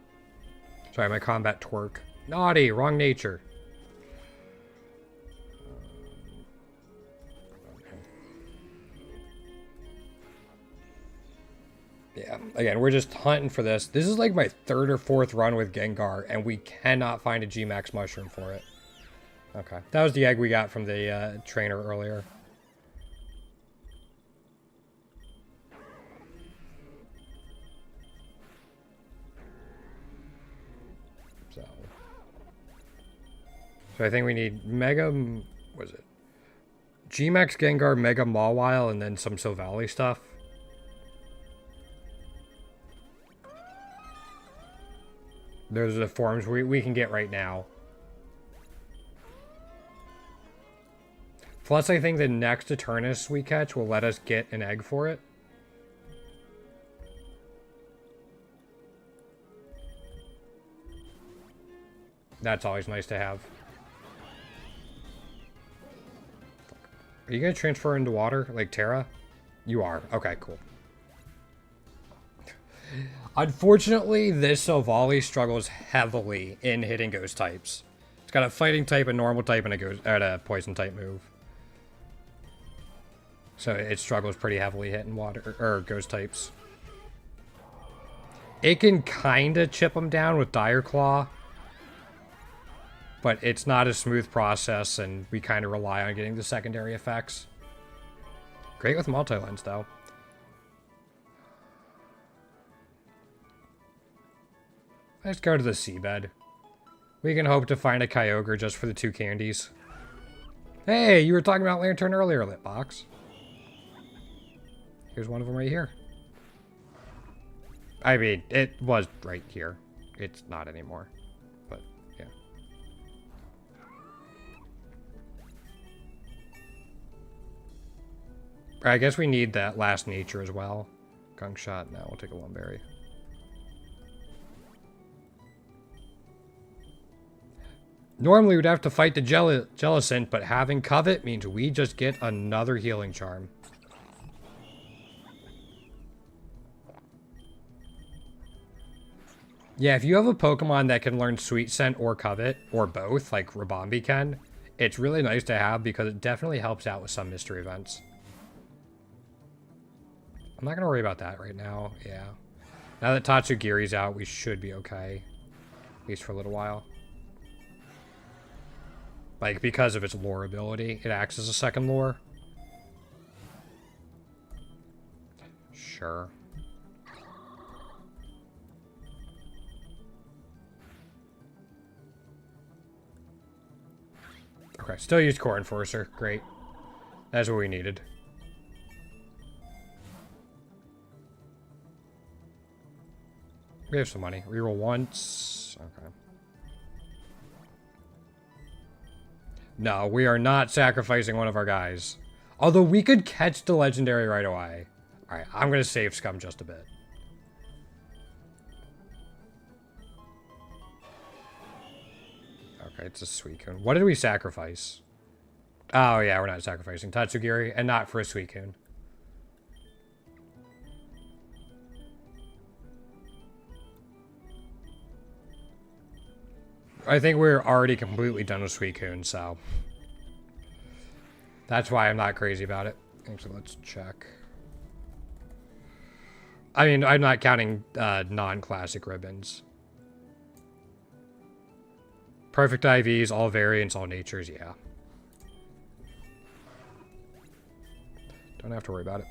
Sorry, my combat twerk. Naughty, wrong nature. Okay. Yeah, again, we're just hunting for this. This is like my 3rd or 4th run with Gengar, and we cannot find a G-Max mushroom for it. Okay, that was the egg we got from the trainer earlier. So I think we need Mega, what is it? G-Max Gengar, Mega Mawile, and then some Silvally stuff. Those are the forms we can get right now. Plus, I think the next Eternus we catch will let us get an egg for it. That's always nice to have. Are you going to transfer into water like Terra? You are. Okay, cool. Unfortunately, this Silvally struggles heavily in hitting ghost types. It's got a fighting type, a normal type, and a poison type move. So it struggles pretty heavily hitting water or ghost types. It can kind of chip them down with Dire Claw, but it's not a smooth process, and we kind of rely on getting the secondary effects. Great with multi-lens, though. Let's go to the seabed. We can hope to find a Kyogre just for the 2 candies. Hey, you were talking about Lantern earlier, Litbox. Here's one of them right here. I mean, it was right here. It's not anymore. But, yeah. I guess we need that last nature as well. Gunk Shot. Now we'll take a 1 berry. Normally we'd have to fight the Jellicent, but having Covet means we just get another healing charm. Yeah, if you have a Pokemon that can learn Sweet Scent or Covet, or both, like Rabombi can, it's really nice to have because it definitely helps out with some mystery events. I'm not going to worry about that right now, yeah. Now that Tatsugiri's out, we should be okay. At least for a little while. Like, because of its lore ability, it acts as a second lore. Sure. Okay, still use Core Enforcer. Great. That's what we needed. We have some money. Reroll once. Okay. No, we are not sacrificing one of our guys. Although we could catch the legendary right away. Alright, I'm going to save Scum just a bit. Okay, it's a Suicune. What did we sacrifice? Oh yeah, we're not sacrificing Tatsugiri, and not for a Suicune. I think we're already completely done with Suicune, so... That's why I'm not crazy about it. Actually, let's check. I mean, I'm not counting non-classic ribbons. Perfect IVs, all variants, all natures, yeah. Don't have to worry about it.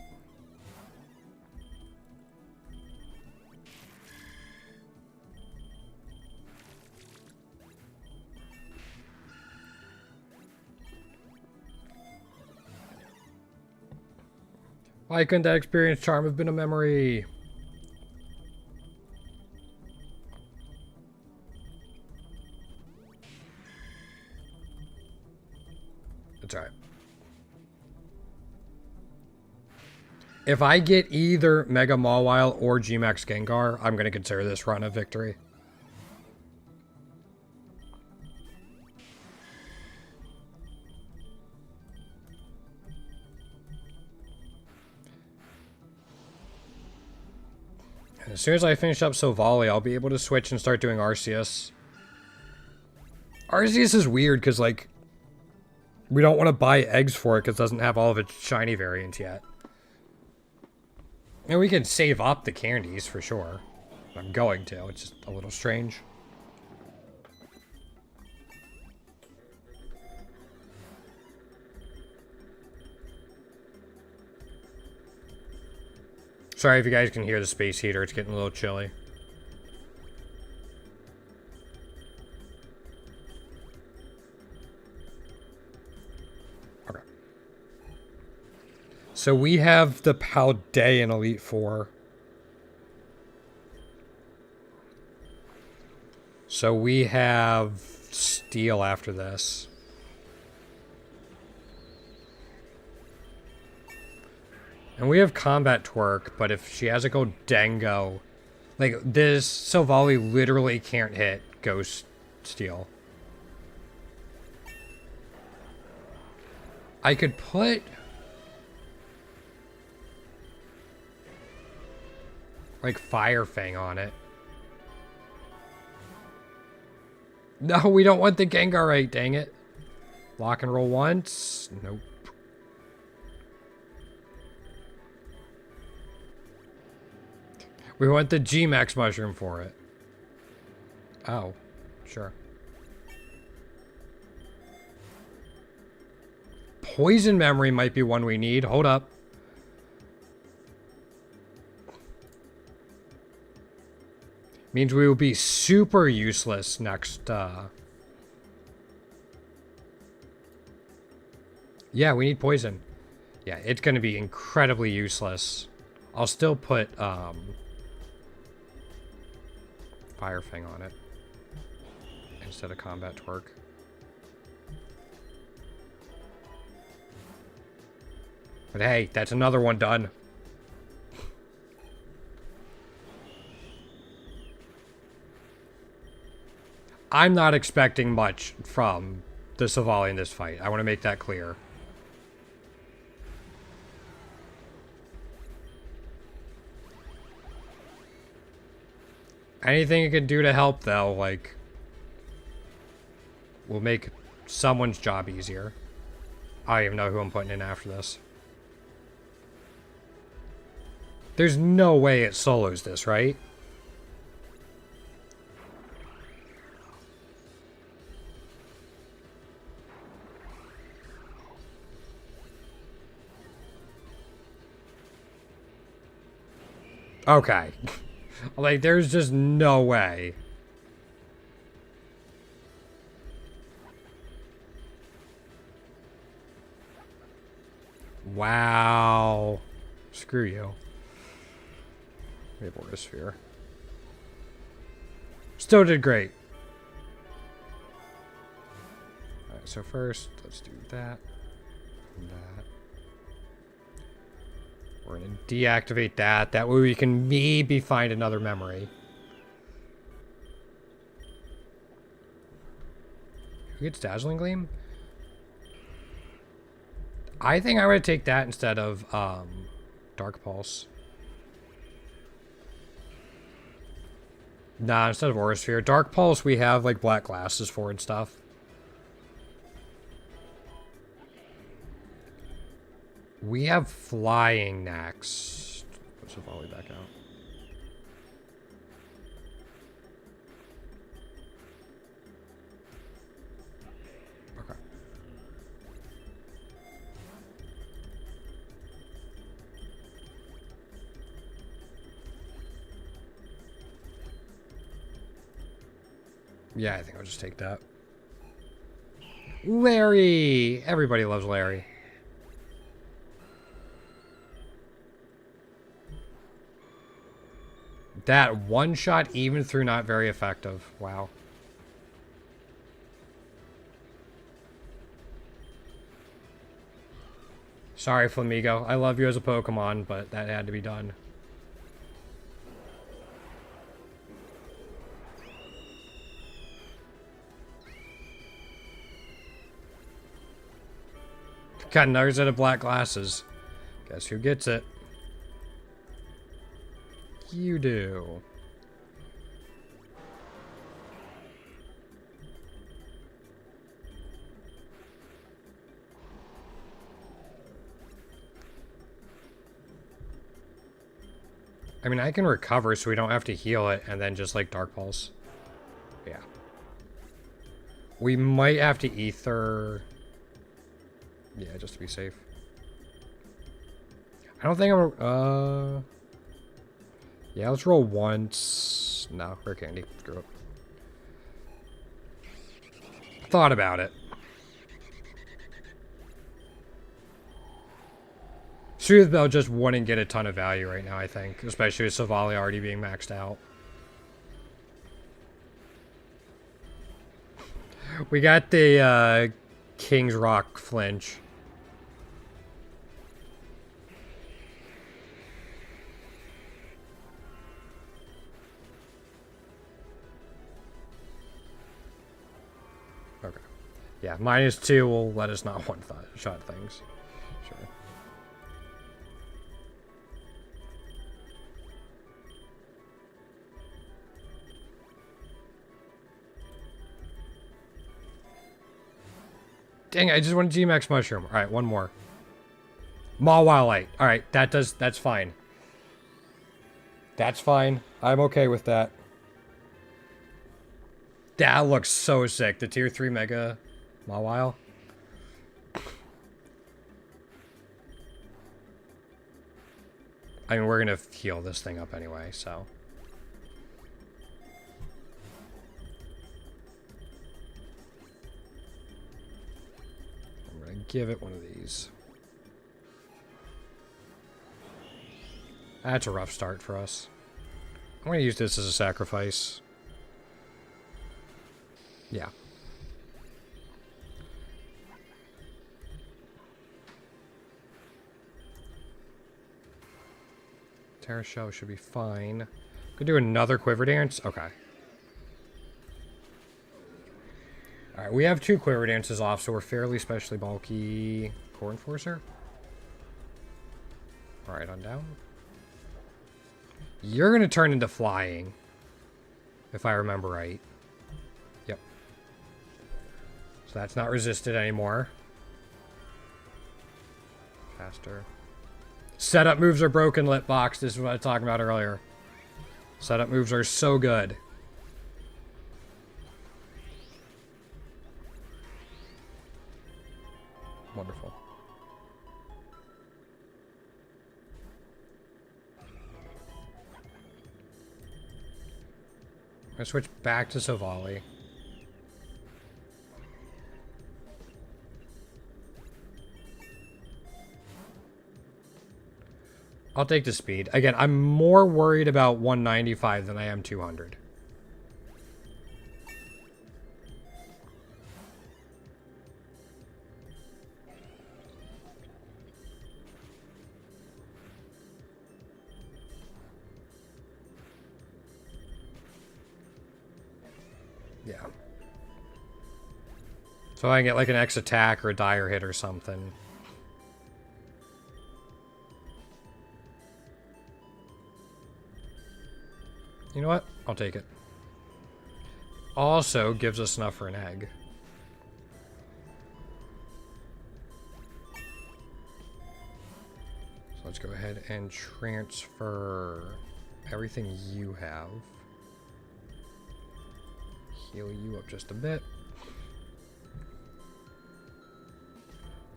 Why couldn't that experience charm have been a memory? That's alright. If I get either Mega Mawile or G-Max Gengar, I'm going to consider this run a victory. As soon as I finish up Silvally, I'll be able to switch and start doing Arceus. Arceus is weird because, like, we don't want to buy eggs for it because it doesn't have all of its shiny variants yet. And we can save up the candies for sure. I'm going to. It's just a little strange. Sorry if you guys can hear the space heater. It's getting a little chilly. Okay. So we have the Paldean in Elite Four. So we have Steel after this. And we have Combat Twerk, but if she has a Goldengo, like, this Silvally literally can't hit Ghost Steel. I could put... Like Fire Fang on it. No, we don't want the Gengarite, dang it. Lock and roll once. Nope. We want the G-Max mushroom for it. Oh, sure. Poison memory might be one we need. Hold up. Means we will be super useless next, Yeah, we need poison. Yeah, it's going to be incredibly useless. I'll still put, Fire Fang on it. Instead of Combat Twerk. But hey, that's another one done. I'm not expecting much from the Savali in this fight. I want to make that clear. Anything it can do to help, though, like, will make someone's job easier. I don't even know who I'm putting in after this. There's no way it solos this, right? Okay. Like, there's just no way. Wow. Screw you. Maybe Sphere. Still did great. Alright, so first, let's do that. And that. We're going to deactivate that. That way we can maybe find another memory. Who gets Dazzling Gleam? I think I would take that instead of Dark Pulse. Nah, instead of Aura Sphere. Dark Pulse we have like black glasses for and stuff. We have Flying next. Push the volley back out. Okay. Yeah, I think I'll just take that. Larry! Everybody loves Larry. That one shot, even through not very effective. Wow. Sorry, Flamigo. I love you as a Pokemon, but that had to be done. Got another set of black glasses. Guess who gets it? You do. I mean, I can recover so we don't have to heal it and then just like Dark Pulse. Yeah. We might have to Ether. Yeah, just to be safe. I don't think I'm... Yeah, let's roll once. No, Rare Candy. Screw it. Thought about it. Soothe Bell just wouldn't get a ton of value right now, I think. Especially with Savali already being maxed out. We got the King's Rock flinch. Okay. Yeah, -2 will let us not one-shot things. Sure. Dang, I just want a G-Max Mushroom. Alright, one more. Mawile Light. Alright, that's fine. That's fine. I'm okay with that. That looks so sick. The tier 3 Mega Mawile. I mean, we're gonna heal this thing up anyway, so. I'm gonna give it one of these. That's a rough start for us. I'm gonna use this as a sacrifice. Yeah. Terra Shell should be fine. Could do another Quiver Dance? Okay. Alright, we have 2 Quiver Dances off, so we're fairly specially bulky. Core Enforcer? Alright, on down. You're gonna turn into flying. If I remember right. Yep. So that's not resisted anymore. Faster. Setup moves are broken, Litbox. This is what I was talking about earlier. Setup moves are so good. Wonderful. I'm gonna switch back to Savali. I'll take the speed. Again, I'm more worried about 195 than I am 200. Yeah. So I can get like an X attack or a dire hit or something. You know what? I'll take it. Also gives us enough for an egg. So let's go ahead and transfer everything you have. Heal you up just a bit.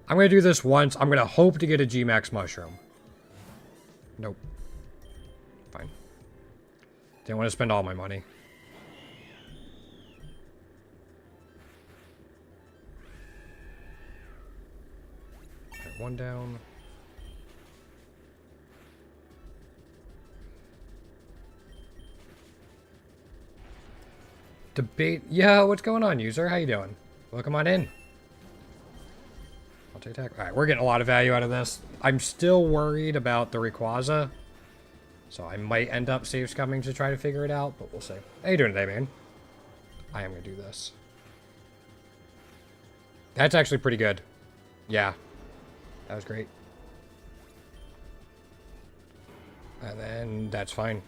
I'm going to do this once. I'm going to hope to get a G-Max Mushroom. Nope. Fine. Didn't want to spend all my money. Alright, one down. Debate. Yeah, what's going on, user? How you doing? Welcome on in. Multi-attack. Alright, we're getting a lot of value out of this. I'm still worried about the Rayquaza. So I might end up save scumming to try to figure it out, but we'll see. How you doing today, man? I am going to do this. That's actually pretty good. Yeah. That was great. And then that's fine.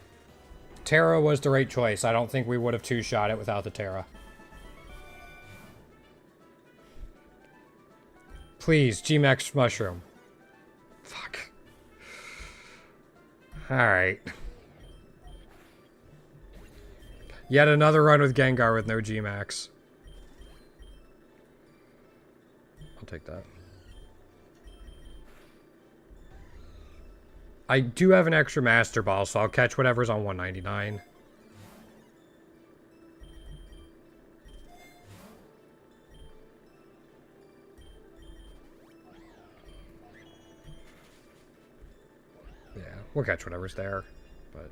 Terra was the right choice. I don't think we would have two-shot it without the Terra. Please, G-Max Mushroom. Fuck. Alright. Yet another run with Gengar with no G-Max. I'll take that. I do have an extra Master Ball, so I'll catch whatever's on 199. Yeah, we'll catch whatever's there, but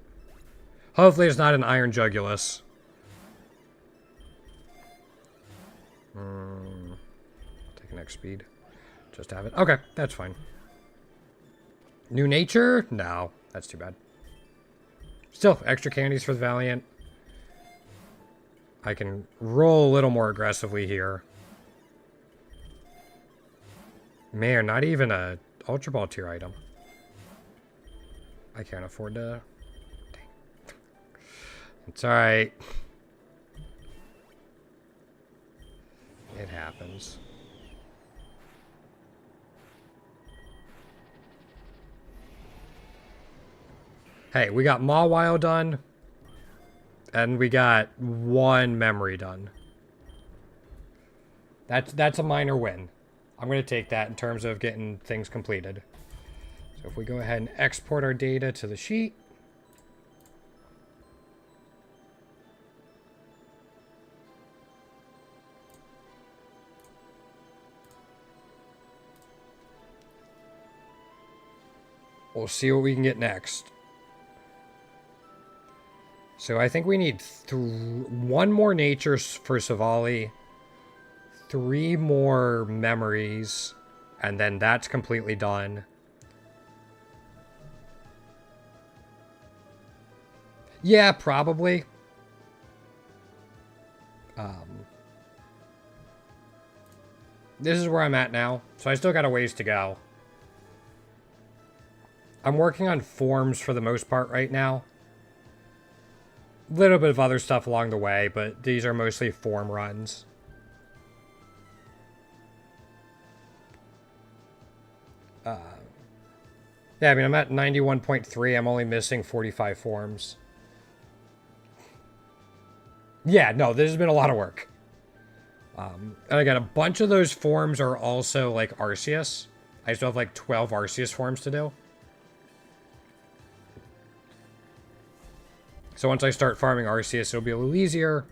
hopefully it's not an Iron Jugulus. Take an X speed. Just have it. Okay, that's fine. New Nature? No, that's too bad. Still, extra candies for the Valiant. I can roll a little more aggressively here. Man, not even a Ultra Ball tier item. I can't afford to... Dang. It's alright. It happens. Hey, we got Mawile done. And we got 1 memory done. That's a minor win. I'm going to take that in terms of getting things completed. So if we go ahead and export our data to the sheet. We'll see what we can get next. So I think we need 1 more nature for Savali, 3 more memories, and then that's completely done. Yeah, probably. This is where I'm at now, so I still got a ways to go. I'm working on forms for the most part right now. Little bit of other stuff along the way, but these are mostly form runs. Yeah, I mean, I'm at 91.3. I'm only missing 45 forms. Yeah, no, this has been a lot of work. And again, a bunch of those forms are also, like, Arceus. I still have, like, 12 Arceus forms to do. So once I start farming Arceus, it'll be a little easier.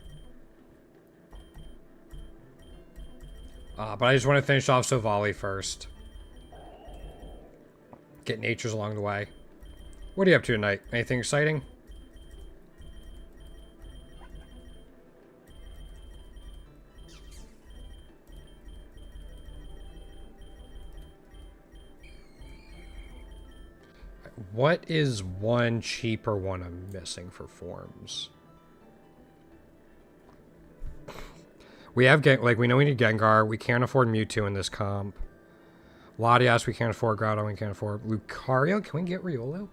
But I just want to finish off Savali first. Get natures along the way. What are you up to tonight? Anything exciting? What is 1 cheaper one I'm missing for forms? We have, like, we know we need Gengar. We can't afford Mewtwo in this comp. Latias, we can't afford. Groudon, we can't afford. Lucario, can we get Riolu?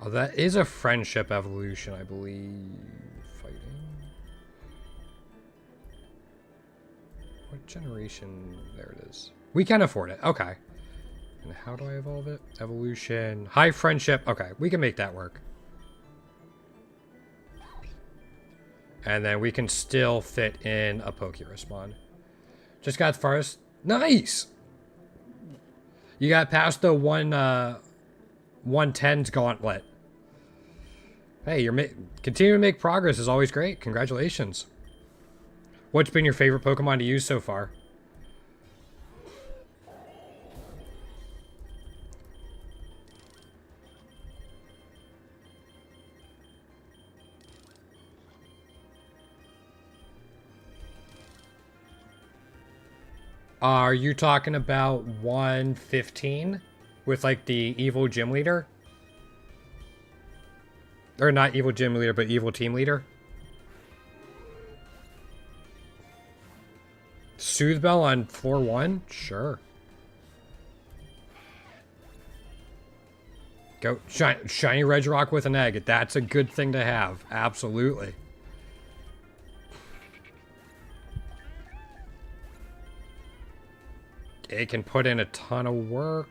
Oh, that is a friendship evolution, I believe. Fighting. What generation? There it is. We can afford it. Okay. And how do I evolve it? Evolution. High friendship. Okay, we can make that work. And then we can still fit in a Pokerespond. Just got first. Nice! You got past the 110's gauntlet. Hey, you're continuing to make progress is always great. Congratulations. What's been your favorite Pokemon to use so far? Are you talking about 115 with, like, the evil gym leader? Or not evil gym leader, but evil team leader? Soothe Bell on floor 1? Sure. Go shiny Regirock with an egg. That's a good thing to have. Absolutely. It can put in a ton of work.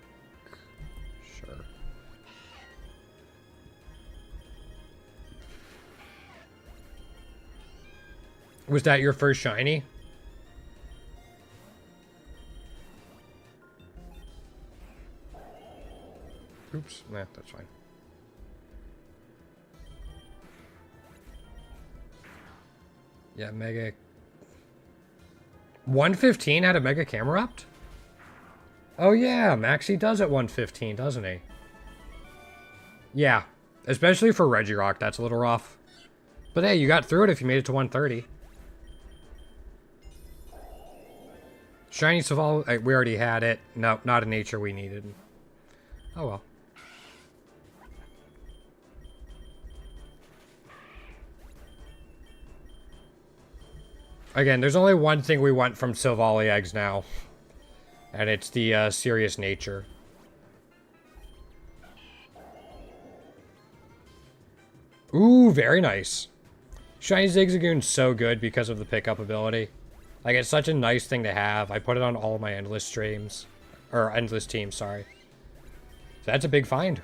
Sure. Was that your first shiny? Oops, nah, that's fine. Yeah, Mega. 115 had a Mega Camerupt? Oh yeah, Maxie does at 115, doesn't he? Yeah, especially for Regirock, that's a little rough. But hey, you got through it if you made it to 130. Shiny Savali, we already had it. No, not a nature we needed. Oh well. Again, there's only one thing we want from Silvally eggs now. And it's the serious nature. Ooh, very nice. Shiny Zigzagoon's so good because of the pickup ability. Like, it's such a nice thing to have. I put it on all of my Endless streams. Or Endless teams, sorry. So that's a big find.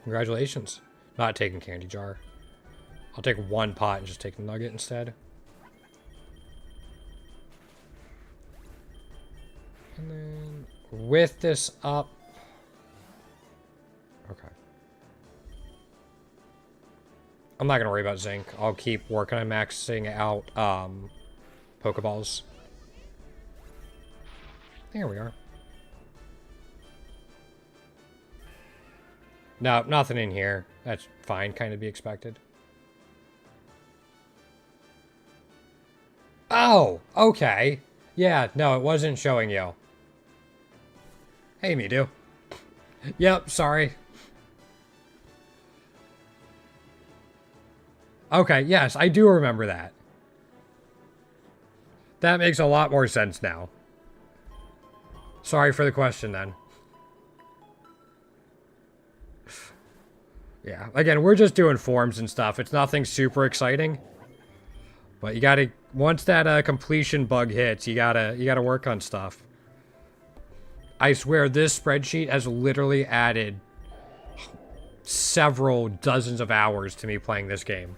Congratulations. Not taking candy jar. I'll take one pot and just take the nugget instead. And then with this up. Okay. I'm not going to worry about zinc. I'll keep working on maxing out Pokeballs. There we are. No, nothing in here. That's fine. Kind of be expected. Oh, okay. Yeah, no, it wasn't showing you. Hey, me do. Yep, sorry. Okay, yes, I do remember that. That makes a lot more sense now. Sorry for the question, then. Yeah, again, we're just doing forms and stuff. It's nothing super exciting. But you gotta, once that completion bug hits, you gotta work on stuff. I swear, this spreadsheet has literally added several dozens of hours to me playing this game.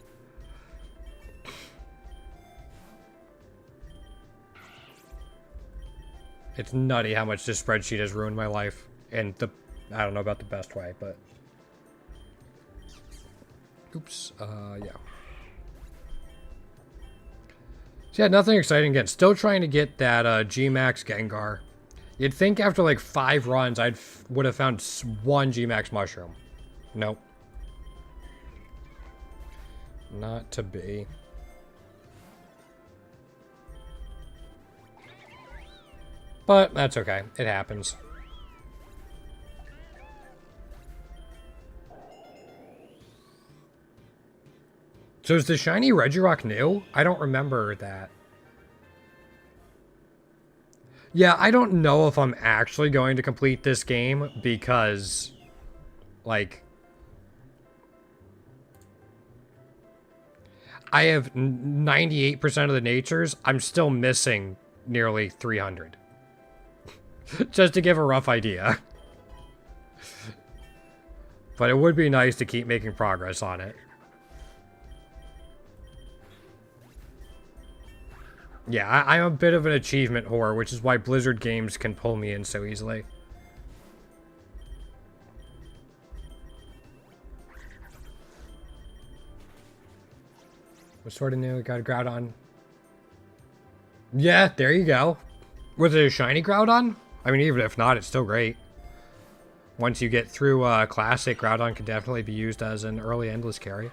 It's nutty how much this spreadsheet has ruined my life. And I don't know about the best way, but... Oops, yeah. So yeah, nothing exciting again. Still trying to get that G-Max Gengar. You'd think after like 5 runs, I would have found one G-Max Mushroom. Nope. Not to be. But that's okay. It happens. So is the shiny Regirock new? I don't remember that. Yeah, I don't know if I'm actually going to complete this game because, like, I have 98% of the natures. I'm still missing nearly 300. Just to give a rough idea. But it would be nice to keep making progress on it. Yeah, I'm a bit of an achievement whore, which is why Blizzard games can pull me in so easily. What sort of new? Got a Groudon. Yeah, there you go. Was it a shiny Groudon? I mean, even if not, it's still great. Once you get through Classic, Groudon can definitely be used as an early Endless carry.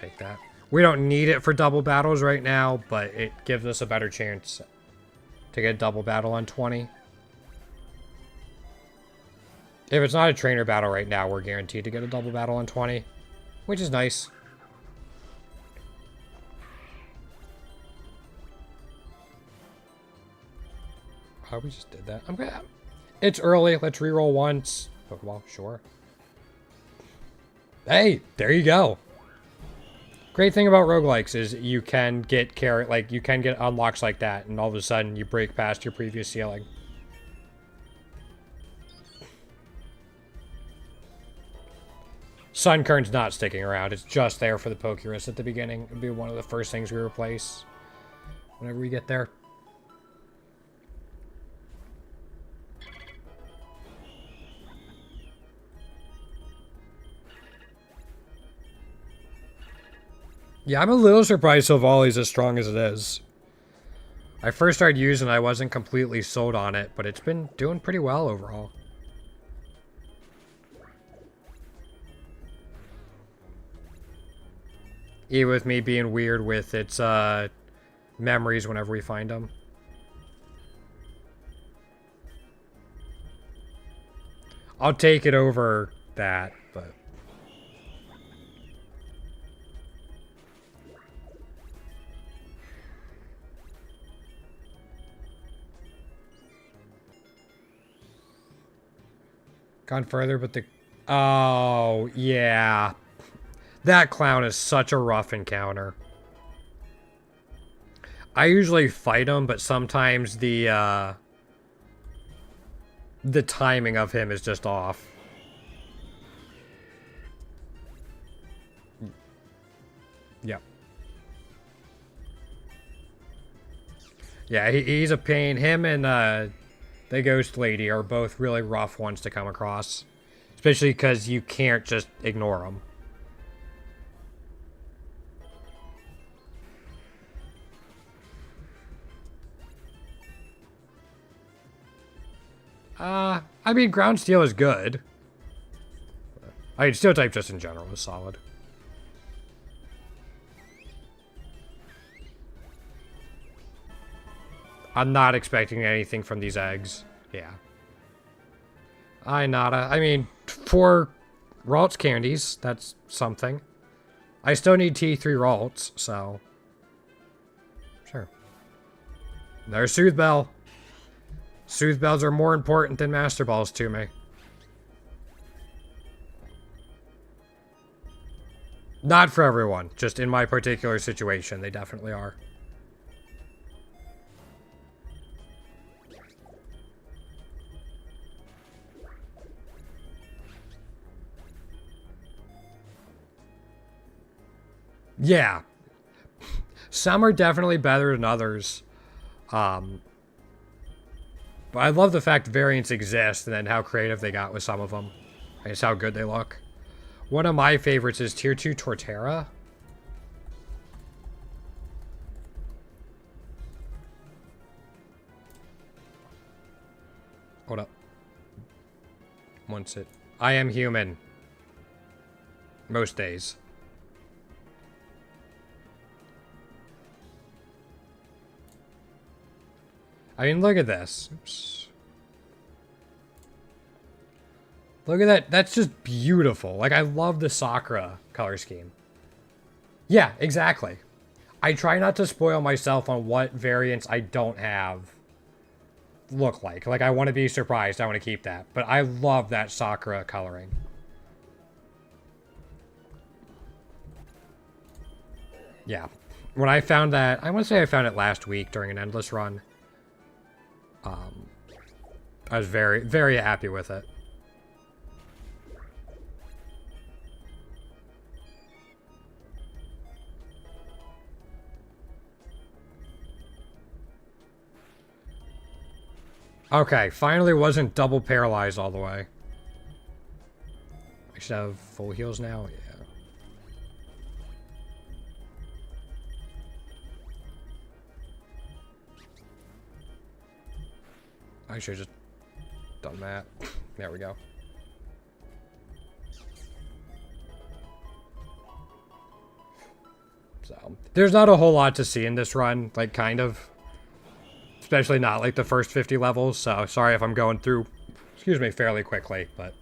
Take that. We don't need it for double battles right now, but it gives us a better chance to get a double battle on 20. If it's not a trainer battle right now, we're guaranteed to get a double battle on 20, which is nice. Oh, we just did that. It's early. Let's reroll once. Pokeball, sure. Hey, there you go. Great thing about roguelikes is you can get you can get unlocks like that, and all of a sudden you break past your previous ceiling. Sunkern's not sticking around. It's just there for the Pokerus at the beginning. It'll be one of the first things we replace whenever we get there. Yeah, I'm a little surprised Silvali's as strong as it is. I first started using it, I wasn't completely sold on it, but it's been doing pretty well overall. Even with me being weird with its memories whenever we find them. I'll take it over that, but... Gone further, but the... Oh, yeah. That clown is such a rough encounter. I usually fight him, but sometimes the timing of him is just off. Yep. Yeah, he's a pain. Him and the Ghost Lady are both really rough ones to come across. Especially because you can't just ignore them. I mean, ground steel is good. I mean, steel type just in general is solid. I'm not expecting anything from these eggs. Yeah. I mean, 4 Ralts candies. That's something. I still need T3 Ralts, so... Sure. There's Soothe Bell. Soothe Bells are more important than Master Balls to me. Not for everyone. Just in my particular situation, they definitely are. Yeah. Some are definitely better than others. But I love the fact variants exist and then how creative they got with some of them. I guess how good they look. One of my favorites is Tier 2 Torterra. Hold up. Once it... I am human. Most days. I mean, look at this. Oops. Look at that. That's just beautiful. Like, I love the Sakura color scheme. Yeah, exactly. I try not to spoil myself on what variants I don't have look like. Like, I want to be surprised. I want to keep that. But I love that Sakura coloring. Yeah. When I found that... I want to say I found it last week during an Endless run. I was very, very happy with it. Okay, finally wasn't double paralyzed all the way. I should have full heals now? Yeah. I should have just done that. There we go. So, there's not a whole lot to see in this run, like, kind of. Especially not, like, the first 50 levels, so sorry if I'm going through, excuse me, fairly quickly, but...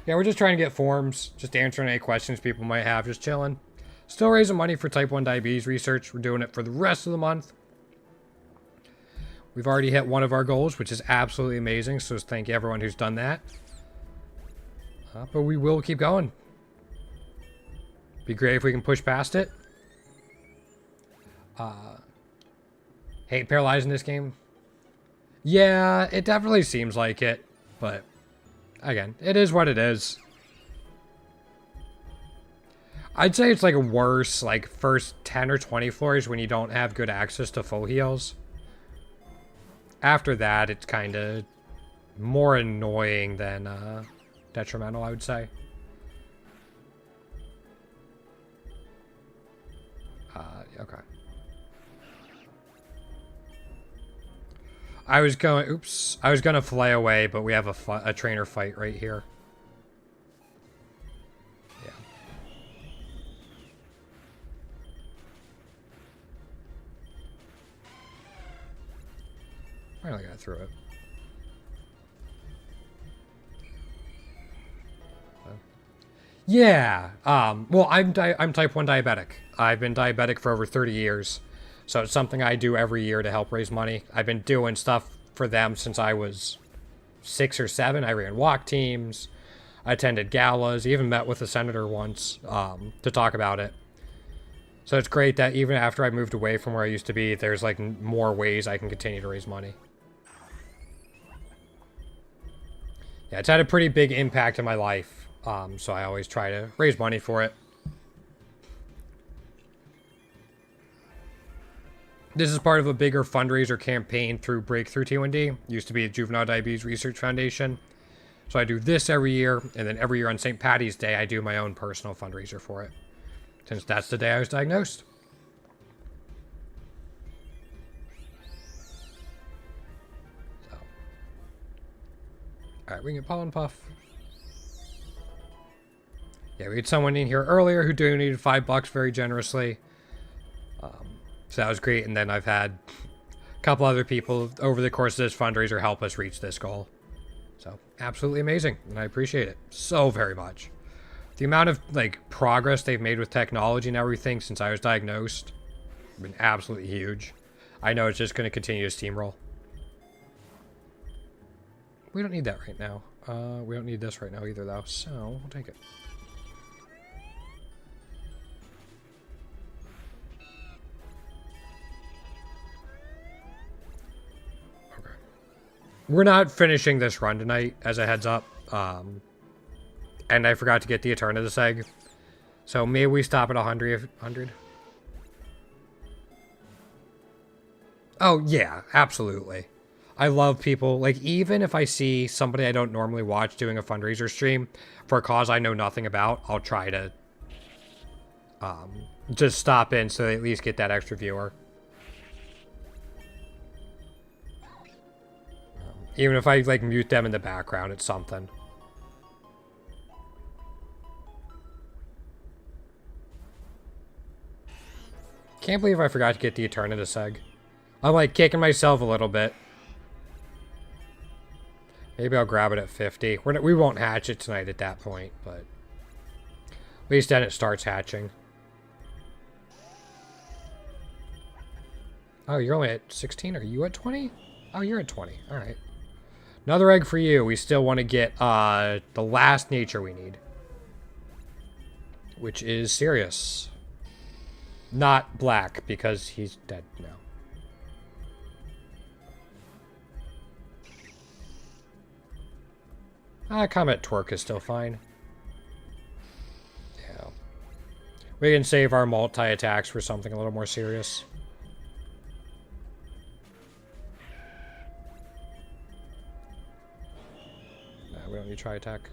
Yeah, we're just trying to get forms, just answering any questions people might have, just chilling. Still raising money for type 1 diabetes research. We're doing it for the rest of the month. We've already hit one of our goals, which is absolutely amazing, so thank you everyone who's done that. But we will keep going. Be great if we can push past it. Hate paralyzing this game. Yeah, it definitely seems like it, but again, it is what it is. I'd say it's like worse, like first 10 or 20 floors when you don't have good access to full heals. After that, it's kind of more annoying than detrimental, I would say. Okay. I was gonna fly away, but we have a trainer fight right here. Yeah. Finally got through it. Yeah. Well, I'm type 1 diabetic. I've been diabetic for over 30 years. So it's something I do every year to help raise money. I've been doing stuff for them since I was 6 or 7. I ran walk teams. I attended galas, even met with the senator once to talk about it. So it's great that even after I moved away from where I used to be, there's like more ways I can continue to raise money. Yeah, it's had a pretty big impact in my life, so I always try to raise money for it. This is part of a bigger fundraiser campaign through Breakthrough T1D. Used to be the Juvenile Diabetes Research Foundation. So I do this every year, and then every year on St. Patty's Day, I do my own personal fundraiser for it, since that's the day I was diagnosed. So. Alright, we can get Pollen Puff. Yeah, we had someone in here earlier who donated $5 very generously. So that was great, and then I've had a couple other people over the course of this fundraiser help us reach this goal. So, absolutely amazing, and I appreciate it so very much. The amount of, like, progress they've made with technology and everything since I was diagnosed has been absolutely huge. I know it's just going to continue to steamroll. We don't need that right now. We don't need this right now either, though, so we'll take it. We're not finishing this run tonight, as a heads up. And I forgot to get the Eternatus egg. So maybe we stop at 100. Oh, yeah, absolutely. I love people. Like, even if I see somebody I don't normally watch doing a fundraiser stream for a cause I know nothing about, I'll try to just stop in so they at least get that extra viewer. Even if I, like, mute them in the background, it's something. Can't believe I forgot to get the Eternatus egg. I'm, like, kicking myself a little bit. Maybe I'll grab it at 50. We won't hatch it tonight at that point, but... at least then it starts hatching. Oh, you're only at 16? Are you at 20? Oh, you're at 20. Alright. Another egg for you. We still want to get the last nature we need. Which is Sirius. Not Black, because he's dead now. Comet Twerk is still fine. Yeah. We can save our multi-attacks for something a little more serious. We don't need Tri-Attack.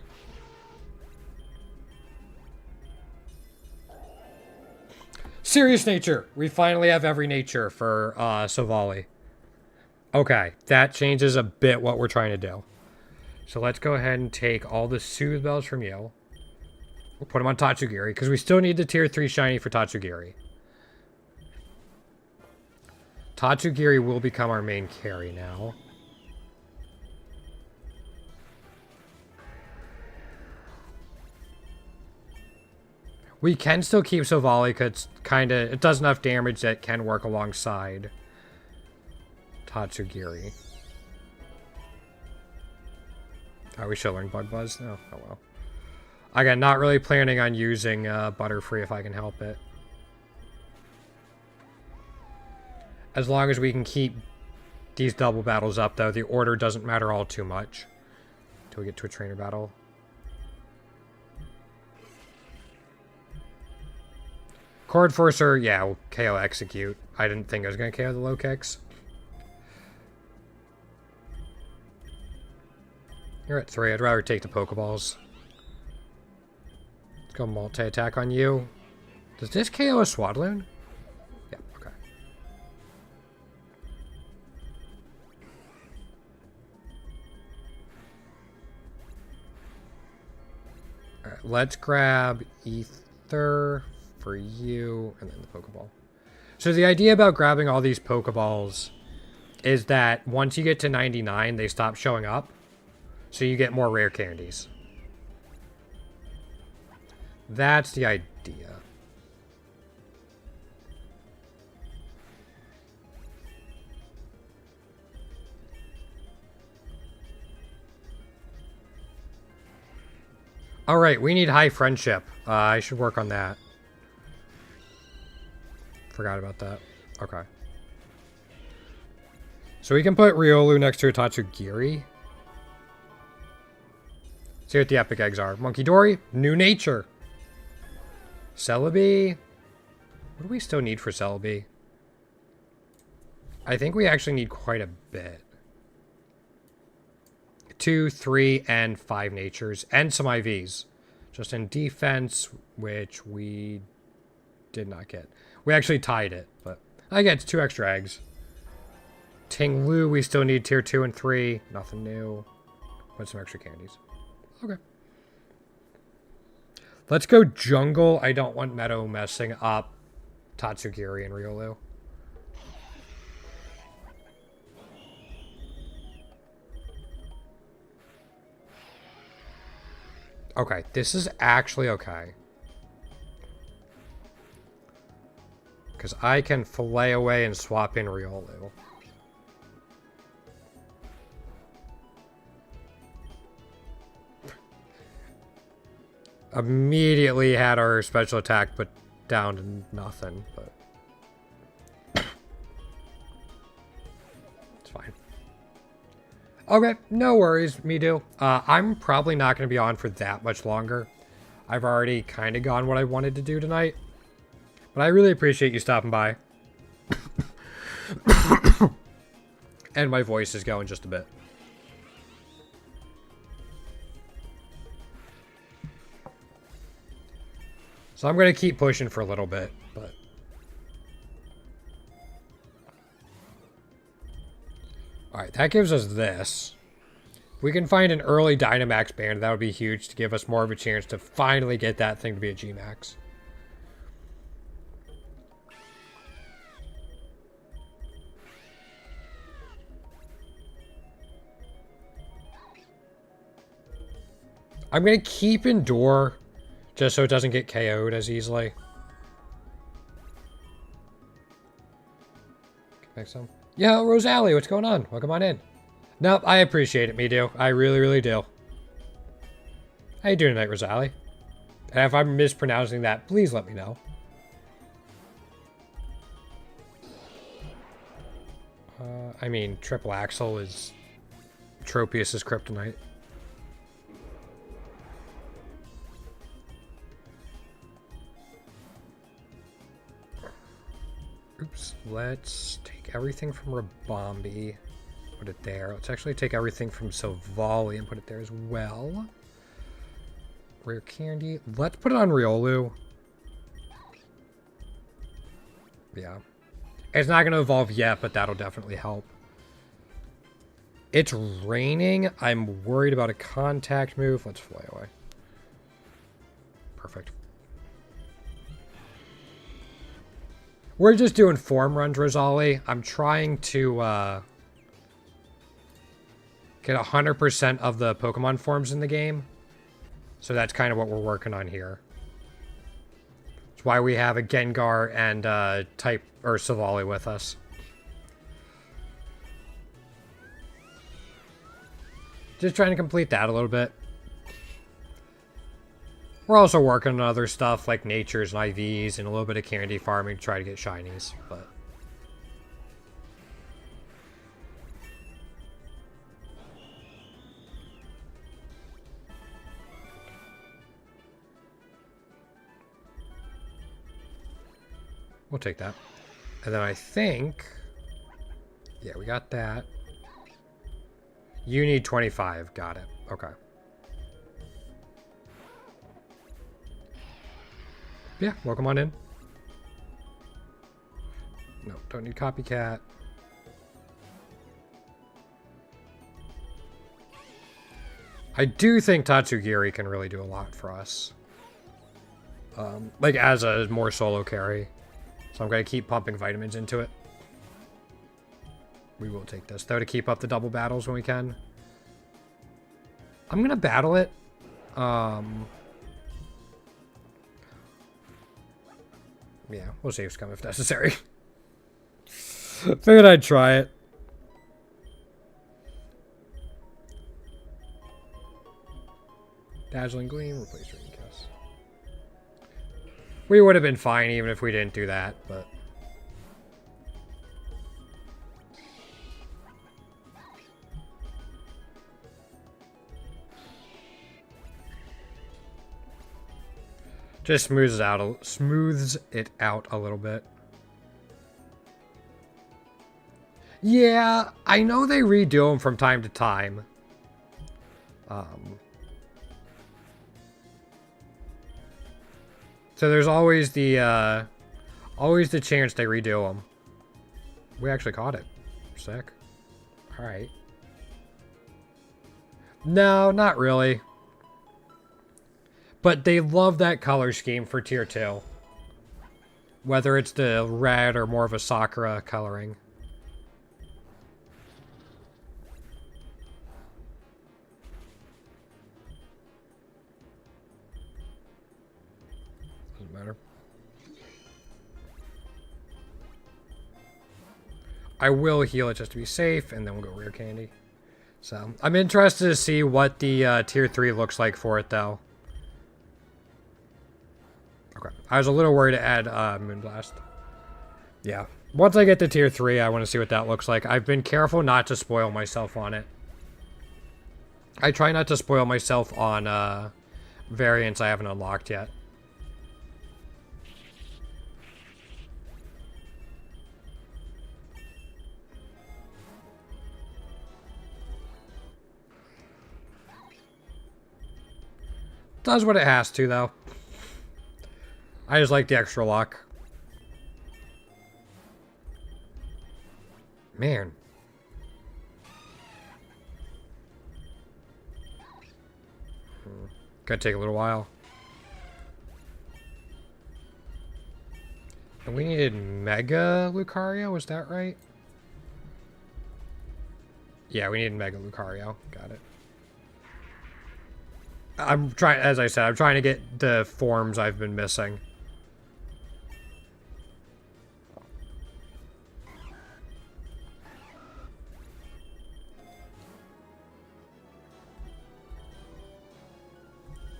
Serious nature! We finally have every nature for Savali. Okay, that changes a bit what we're trying to do. So let's go ahead and take all the Soothe Bells from you. We'll put them on Tatsugiri, because we still need the tier 3 shiny for Tatsugiri. Tatsugiri will become our main carry now. We can still keep Savali because it does enough damage that can work alongside Tatsugiri. Oh, we should learn Bug Buzz? Oh well. Again, not really planning on using Butterfree if I can help it. As long as we can keep these double battles up, though, the order doesn't matter all too much. Until we get to a trainer battle. Chord Forcer, yeah, will KO Execute. I didn't think I was going to KO the low kicks. You're at 3. I'd rather take the Pokeballs. Let's go multi-attack on you. Does this KO a Swadloon? Yeah, okay. Alright, let's grab Ether for you, and then the Pokeball. So the idea about grabbing all these Pokeballs is that once you get to 99, they stop showing up. So you get more rare candies. That's the idea. Alright, we need high friendship. I should work on that. Forgot about that. Okay. So we can put Riolu next to Tatsugiri. See what the epic eggs are. Monkey Dory, new nature. Celebi. What do we still need for Celebi? I think we actually need quite a bit. 2, 3, and 5 natures. And some IVs. Just in defense, which we did not get. We actually tied it, but I get 2 extra eggs. Ting Lu, we still need tier 2 and 3. Nothing new. Put some extra candies. Okay. Let's go jungle. I don't want Meadow messing up Tatsugiri and Riolu. Okay, this is actually okay. Because I can fillet away and swap in Riolu. Immediately had our special attack put down to nothing, but it's fine. Okay, no worries, me do. I'm probably not going to be on for that much longer. I've already kind of gone what I wanted to do tonight, but I really appreciate you stopping by. And my voice is going just a bit. So I'm going to keep pushing for a little bit, but... Alright, that gives us this. If we can find an early Dynamax band, that would be huge to give us more of a chance to finally get that thing to be a G-Max. I'm going to keep Endure... just so it doesn't get KO'd as easily. Make some. Yo, Rosalie, what's going on? Welcome on in. Nope, I appreciate it, me do. I really, really do. How you doing tonight, Rosalie? And if I'm mispronouncing that, please let me know. I mean, Triple Axle is Tropius's kryptonite. Oops, let's take everything from Rabombi, put it there. Let's actually take everything from Silvally and put it there as well. Rare candy. Let's put it on Riolu. Yeah. It's not going to evolve yet, but that'll definitely help. It's raining. I'm worried about a contact move. Let's fly away. Perfect. We're just doing form runs, Rosalie. I'm trying to get 100% of the Pokemon forms in the game. So that's kind of what we're working on here. That's why we have a Gengar and type or Silvally with us. Just trying to complete that a little bit. We're also working on other stuff like natures and IVs and a little bit of candy farming to try to get shinies, but... we'll take that. And then I think... yeah, we got that. You need 25. Got it. Okay. Yeah, welcome on in. No, don't need copycat. I do think Tatsugiri can really do a lot for us. Like as a more solo carry. So I'm going to keep pumping vitamins into it. We will take this, though, to keep up the double battles when we can. I'm going to battle it. Yeah, we'll save scum if necessary. Figured I'd try it. Dazzling Gleam, replace Dreamcast. We would have been fine even if we didn't do that, but... Just smooths it out a little bit. Yeah, I know they redo them from time to time. So there's always the chance they redo them. We actually caught it. Sick. All right. No, not really. But they love that color scheme for tier 2. Whether it's the red or more of a Sakura coloring. Doesn't matter. I will heal it just to be safe, and then we'll go rare candy. So, I'm interested to see what the tier 3 looks like for it, though. Okay. I was a little worried to add Moonblast. Yeah. Once I get to tier 3, I want to see what that looks like. I've been careful not to spoil myself on it. I try not to spoil myself on variants I haven't unlocked yet. Does what it has to, though. I just like the extra luck. Man. Gonna take a little while. And we needed Mega Lucario, was that right? Yeah, we needed Mega Lucario. Got it. I'm trying, as I said, I'm trying to get the forms I've been missing.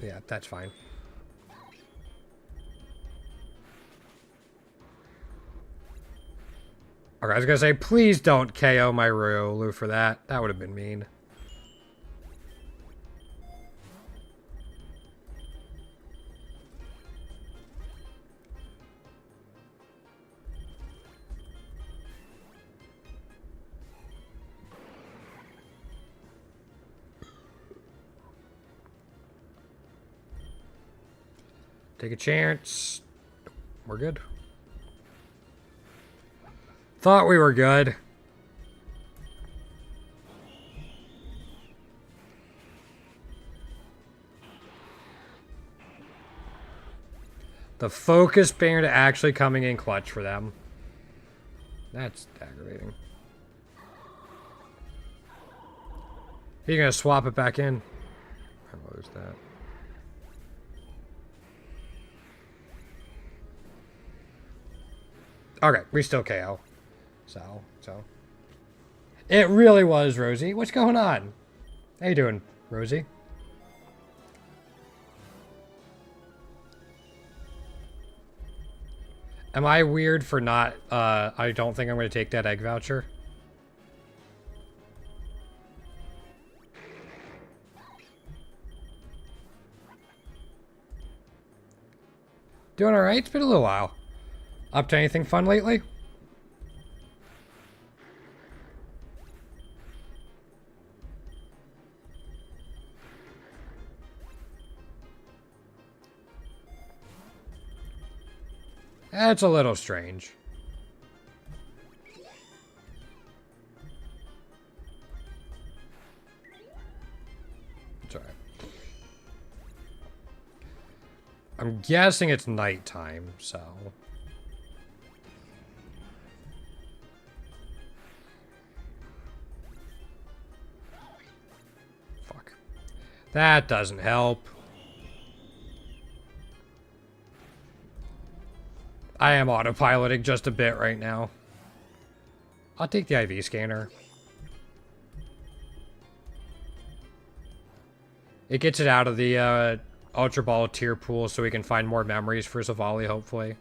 Yeah, that's fine. Okay, I was gonna say, please don't KO my Riolu for that. That would have been mean. Take a chance. We're good. Thought we were good. The focus band actually coming in clutch for them. That's aggravating. You're gonna swap it back in. How was that? Okay, we still KO. So. It really was, Rosie. What's going on? How you doing, Rosie? Am I weird for not, I don't think I'm going to take that egg voucher? Doing alright? It's been a little while. Up to anything fun lately? That's a little strange. It's alright. I'm guessing it's nighttime, so... Fuck. That doesn't help. I am autopiloting just a bit right now. I'll take the IV scanner. It gets it out of the Ultra Ball tier pool so we can find more memories for Zavali, hopefully.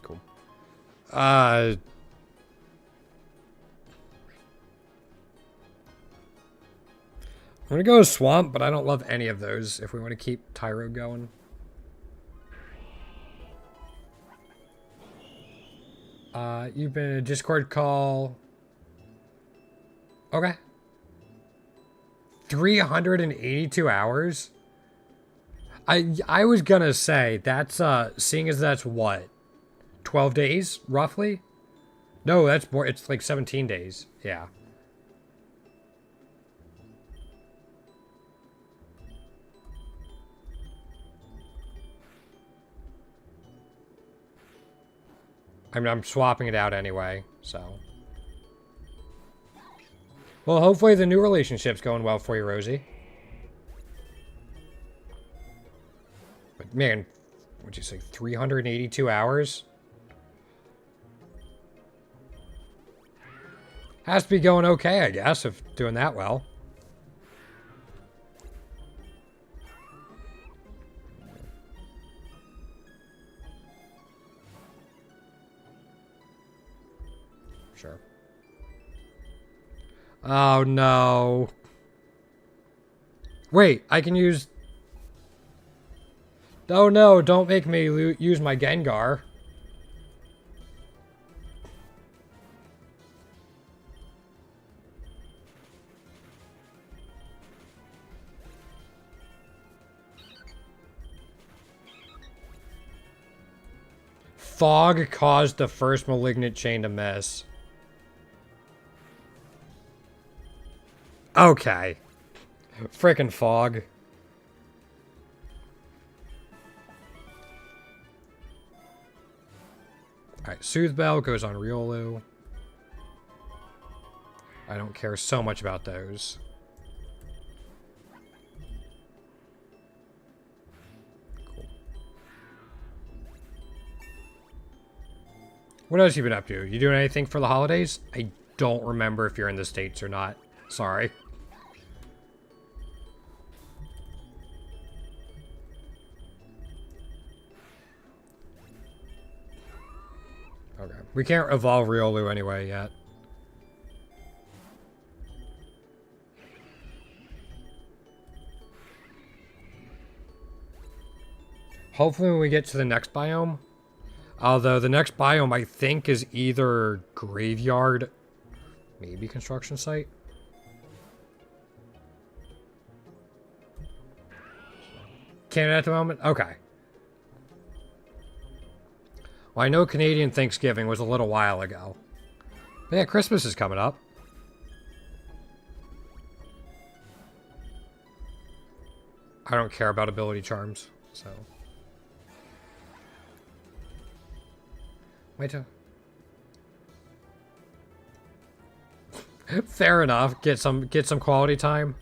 Cool. I'm gonna go Swamp, but I don't love any of those if we want to keep Tyro going. You've been in a Discord call. Okay. 382 hours? I was gonna say, that's, seeing as that's what? 12 days, roughly? No, that's more, it's like 17 days. Yeah. I mean, I'm swapping it out anyway, so. Well, hopefully the new relationship's going well for you, Rosie. But man, what'd you say, 382 hours? Has to be going okay, I guess, if doing that well. Sure. Oh, no. Wait, I can use... Oh, no, don't make me use my Gengar. Fog caused the first malignant chain to miss. Okay. Frickin' Fog. Alright, Soothe Bell goes on Riolu. I don't care so much about those. Cool. What else you been up to? You doing anything for the holidays? I don't remember if you're in the States or not. Sorry. Okay. We can't evolve Riolu anyway yet. Hopefully when we get to the next biome. Although the next biome I think is either graveyard, maybe construction site. Canada at the moment? Okay. Well, I know Canadian Thanksgiving was a little while ago. But yeah, Christmas is coming up. I don't care about ability charms, so. Wait till... Fair enough. Get some quality time.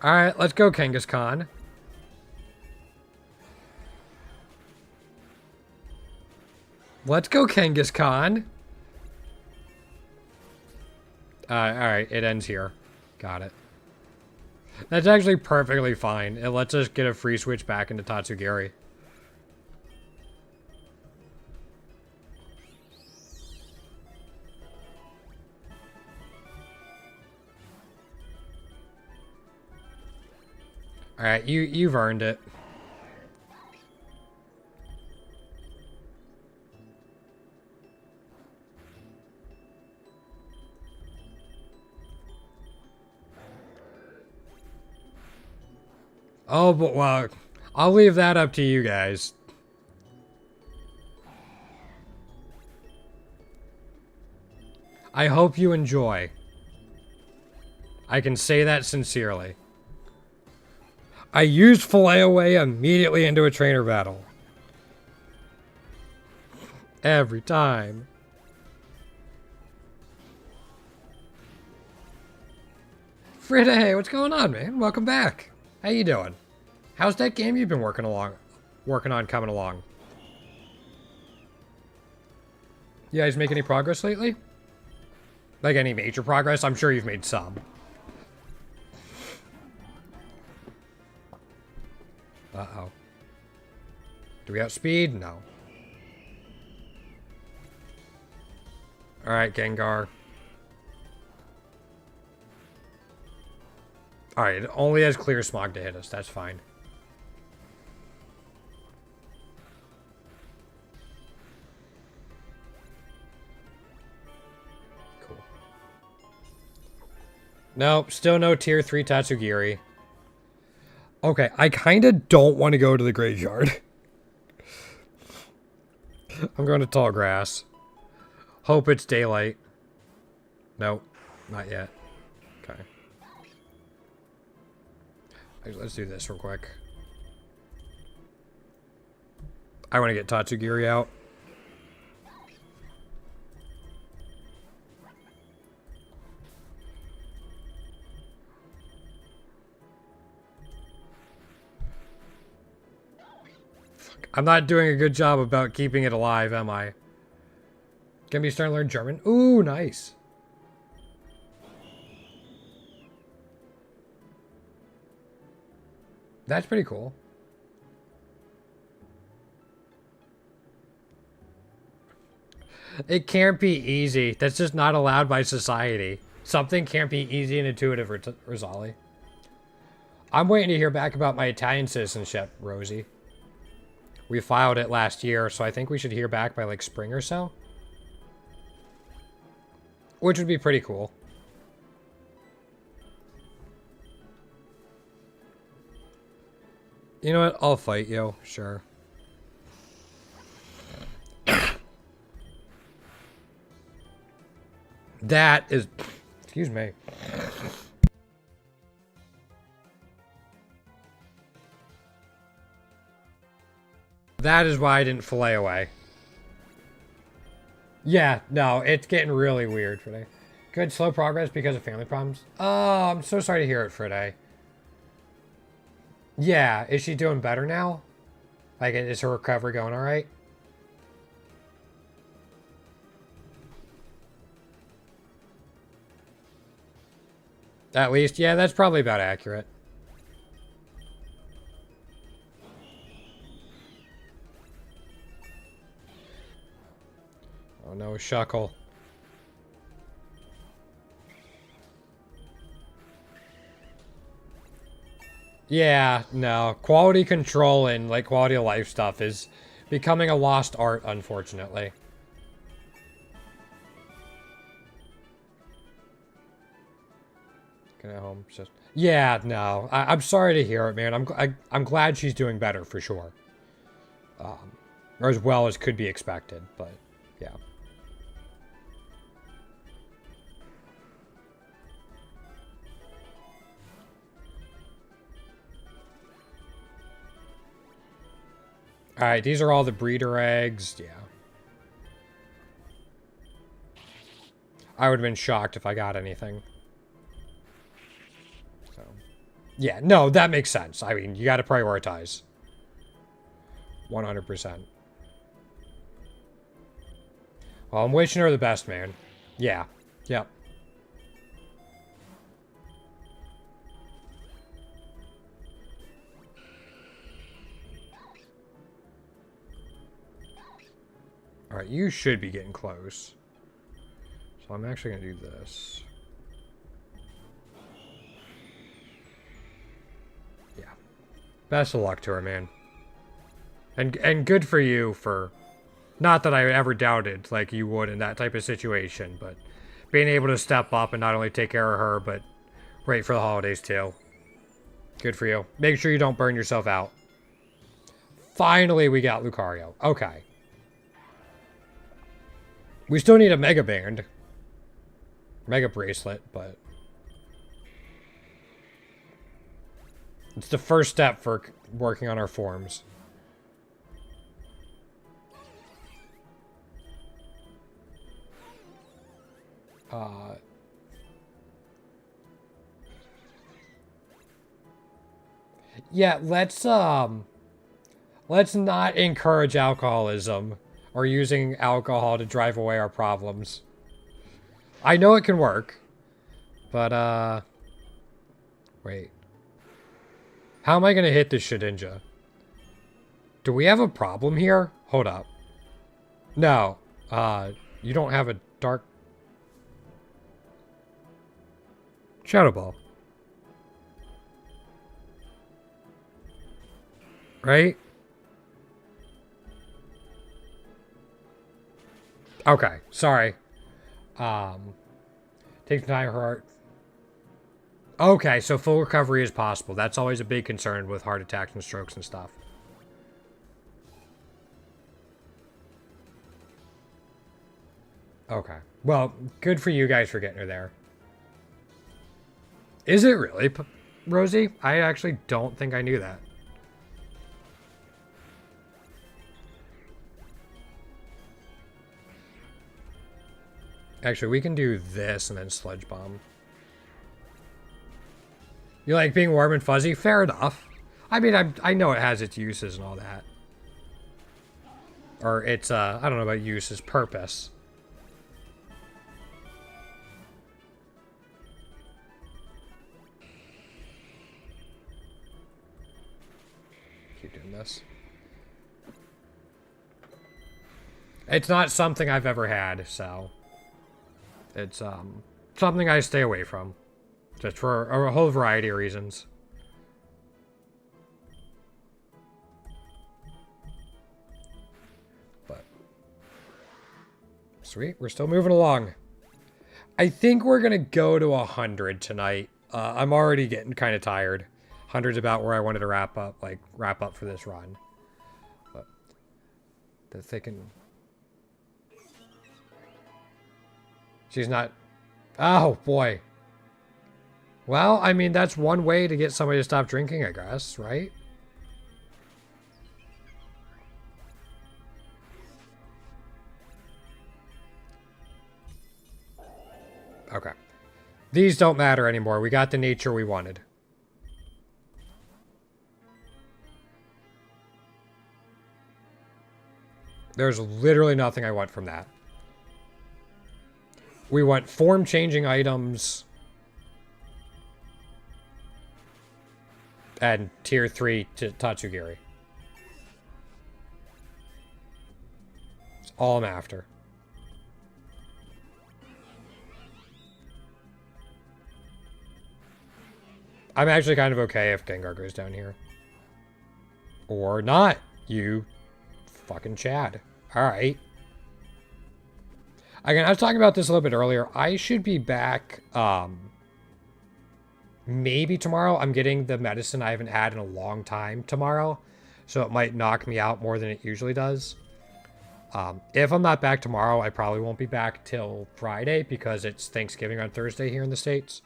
Alright, let's go, Kangaskhan. Let's go, Kangaskhan. Alright, it ends here. Got it. That's actually perfectly fine. It lets us get a free switch back into Tatsugiri. Alright, you've earned it. Oh, but well, I'll leave that up to you guys. I hope you enjoy. I can say that sincerely. I used Flayaway immediately into a trainer battle. Every time. Friday, what's going on, man? Welcome back. How you doing? How's that game you've been working on coming along? You guys make any progress lately? Like any major progress? I'm sure you've made some. Uh-oh. Do we outspeed? No. Alright, Gengar. Alright, it only has clear smog to hit us. That's fine. Cool. Nope, still no tier 3 Tatsugiri. Okay, I kind of don't want to go to the graveyard. I'm going to tall grass. Hope it's daylight. Nope, not yet. Okay. Let's do this real quick. I want to get Tatsugiri out. Fuck. I'm not doing a good job about keeping it alive, am I? Can we start to learn German? Ooh, nice. That's pretty cool. It can't be easy. That's just not allowed by society. Something can't be easy and intuitive, Rosali. I'm waiting to hear back about my Italian citizenship, Rosie. We filed it last year, so I think we should hear back by like spring or so. Which would be pretty cool. You know what? I'll fight you. Sure. That is... Excuse me. That is why I didn't fillet away. Yeah, no, it's getting really weird today. Good, slow progress because of family problems. Oh, I'm so sorry to hear it, Friday. Yeah, is she doing better now? Like, is her recovery going all right? At least, yeah, that's probably about accurate. Oh no, Shuckle. Yeah, no. Quality control and, like, quality of life stuff is becoming a lost art, unfortunately. Can I home? Just... Yeah, no. I'm sorry to hear it, man. I'm glad she's doing better, for sure. Or as well as could be expected, but, yeah. Alright, these are all the breeder eggs. Yeah. I would have been shocked if I got anything. So, yeah, no, that makes sense. I mean, you got to prioritize. 100%. Well, I'm wishing her the best, man. Yeah. Yep. Alright, you should be getting close. So I'm actually going to do this. Yeah. Best of luck to her, man. And good for you for... Not that I ever doubted, like you would in that type of situation, but being able to step up and not only take care of her, but wait for the holidays too. Good for you. Make sure you don't burn yourself out. Finally, we got Lucario. Okay. We still need a Mega Band. Mega Bracelet, but... It's the first step for working on our forms. Yeah, let's not encourage alcoholism or using alcohol to drive away our problems. I know it can work, but wait. How am I gonna hit this Shedinja? Do we have a problem here? Hold up. No. You don't have a dark... Shadow Ball. Right? Okay, sorry. Take time for heart. Okay, so full recovery is possible. That's always a big concern with heart attacks and strokes and stuff. Okay. Well, good for you guys for getting her there. Is it really, Rosie? I actually don't think I knew that. Actually, we can do this and then Sludge Bomb. You like being warm and fuzzy? Fair enough. I mean, I know it has its uses and all that. Or its, I don't know about uses, purpose. Keep doing this. It's not something I've ever had, so... It's, something I stay away from. Just for a whole variety of reasons. But... Sweet, we're still moving along. I think we're gonna go to 100 tonight. I'm already getting kind of tired. 100's about where I wanted to wrap up for this run. But... The thicken... She's not... Oh, boy. Well, I mean, that's one way to get somebody to stop drinking, I guess, right? Okay. These don't matter anymore. We got the nature we wanted. There's literally nothing I want from that. We want form-changing items. And tier 3 to Tatsugiri. That's all I'm after. I'm actually kind of okay if Gengar goes down here. Or not, you fucking Chad. Alright. Again, I was talking about this a little bit earlier. I should be back, maybe tomorrow. I'm getting the medicine I haven't had in a long time tomorrow. So it might knock me out more than it usually does. If I'm not back tomorrow, I probably won't be back till Friday because it's Thanksgiving on Thursday here in the States.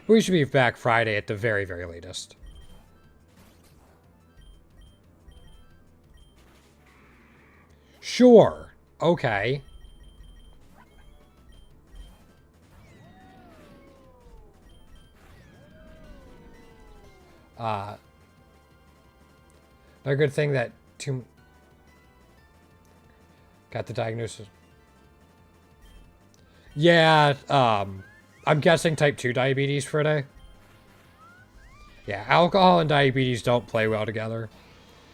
We should be back Friday at the very, very latest. Sure. Okay. Another good thing that got the diagnosis. Yeah, I'm guessing type 2 diabetes for today. Yeah, alcohol and diabetes don't play well together.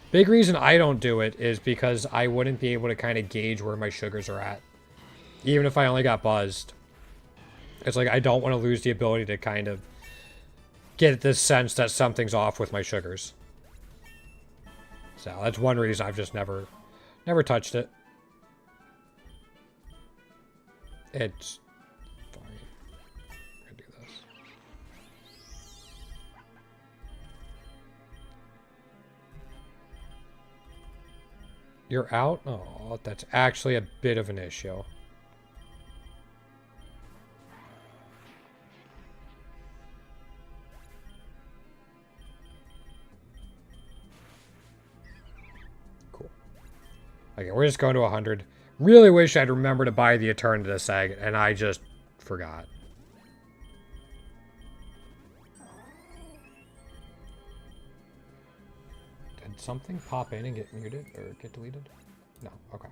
Big reason I don't do it is because I wouldn't be able to kind of gauge where my sugars are at. Even if I only got buzzed. It's like I don't want to lose the ability to kind of get this sense that something's off with my sugars. So that's one reason I've just never touched it. It's fine. I'm gonna do this. You're out? Oh, that's actually a bit of an issue. Cool. Okay, we're just going to 100. Really wish I'd remember to buy the Eternatus egg, and I just forgot. Did something pop in and get muted or get deleted? No. Okay.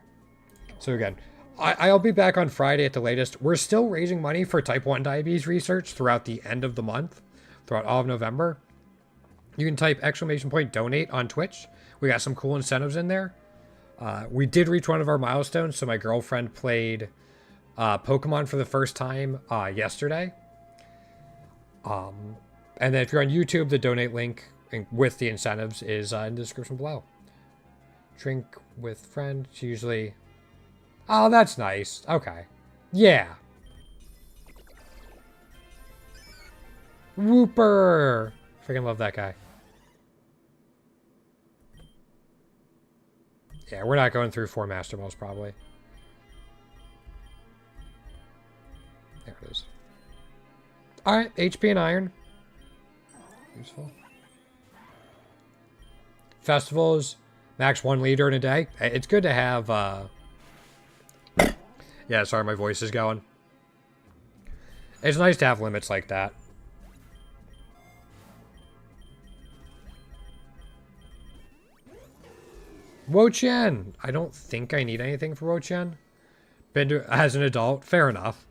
So again, I'll be back on Friday at the latest. We're still raising money for type 1 diabetes research throughout the end of the month, throughout all of November. You can type !donate on Twitch. We got some cool incentives in there. We did reach one of our milestones, so my girlfriend played Pokemon for the first time yesterday. And then if you're on YouTube, the donate link with the incentives is in the description below. Drink with friend, usually... Oh, that's nice. Okay. Yeah. Whooper! Freaking love that guy. Yeah, we're not going through 4 Master Balls, probably. There it is. Alright, HP and Iron. Useful. Festivals. Max 1 liter in a day. It's good to have, Yeah, sorry, my voice is going. It's nice to have limits like that. Wo-Chen! I don't think I need anything for Wo-Chen. Been to, as an adult, fair enough.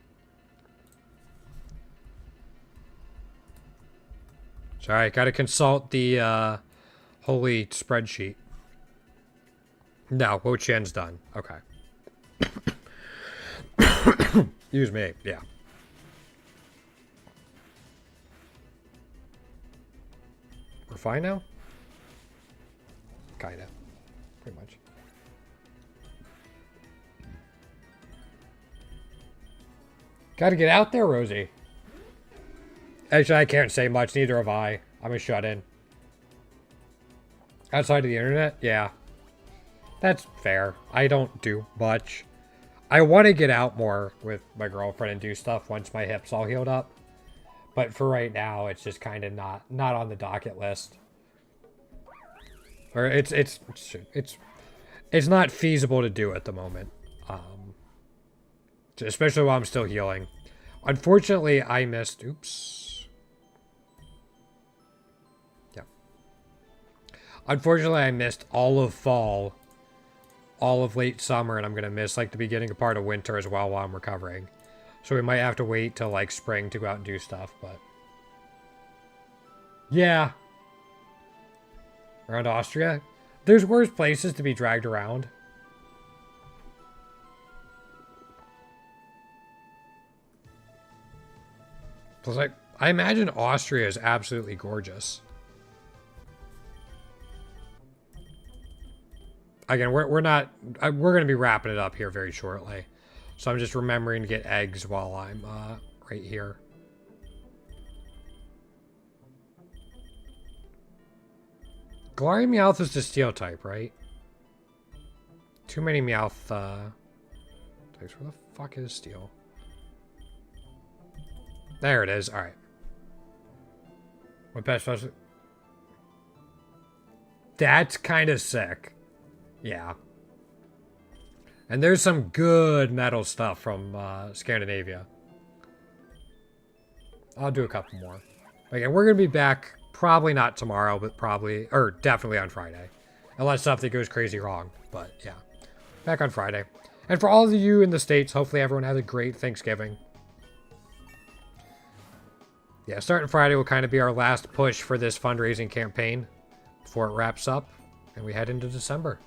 Sorry, gotta consult the holy spreadsheet. No, Wo-Chen's done. Okay. Excuse me, yeah. We're fine now? Kinda. Pretty much. Gotta get out there, Rosie. Actually, I can't say much, neither have I. I'm a shut-in. Outside of the internet? Yeah. That's fair. I don't do much. I want to get out more with my girlfriend and do stuff once my hip's all healed up. But for right now, it's just kind of not on the docket list. Or it's not feasible to do at the moment. Especially while I'm still healing. Unfortunately, I missed... Oops. Yeah. Unfortunately, I missed all of fall, all of late summer, and I'm going to miss like the beginning of part of winter as well while I'm recovering. So we might have to wait till like spring to go out and do stuff, but... Yeah. Around Austria? There's worse places to be dragged around. Plus, like, I imagine Austria is absolutely gorgeous. Again, we're not... we're going to be wrapping it up here very shortly. So I'm just remembering to get eggs while I'm right here. Galarian Meowth is the steel type, right? Too many Meowth types. Where the fuck is steel? There it is. Alright. What best was it? That's kind of sick. Yeah. And there's some good metal stuff from Scandinavia. I'll do a couple more. Again, we're going to be back probably not tomorrow, but probably, or definitely on Friday. Unless something goes crazy wrong. But yeah, back on Friday. And for all of you in the States, hopefully everyone has a great Thanksgiving. Yeah, starting Friday will kind of be our last push for this fundraising campaign before it wraps up and we head into December.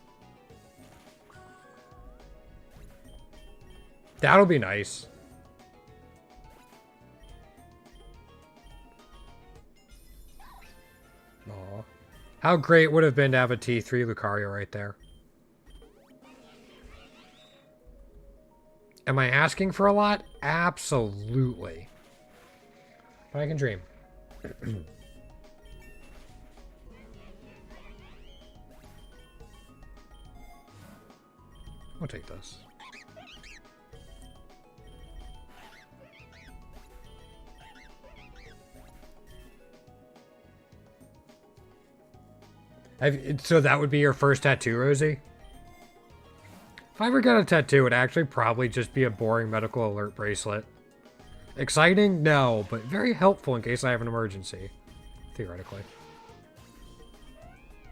That'll be nice. Aw. How great would it have been to have a T3 Lucario right there. Am I asking for a lot? Absolutely. But I can dream. I'll take this. So that would be your first tattoo, Rosie? If I ever got a tattoo, it would actually probably just be a boring medical alert bracelet. Exciting? No, but very helpful in case I have an emergency. Theoretically.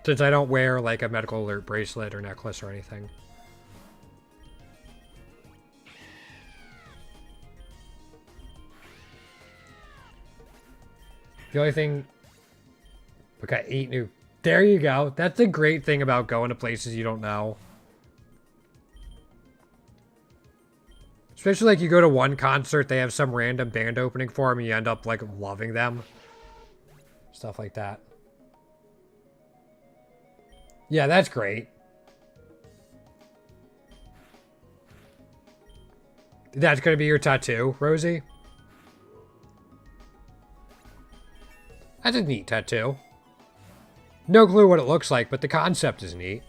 Since I don't wear like a medical alert bracelet or necklace or anything. The only thing... We got 8 new... There you go. That's the great thing about going to places you don't know. Especially like you go to one concert, they have some random band opening for them, and you end up like loving them. Stuff like that. Yeah, that's great. That's going to be your tattoo, Rosie? That's a neat tattoo. No clue what it looks like, but the concept is neat.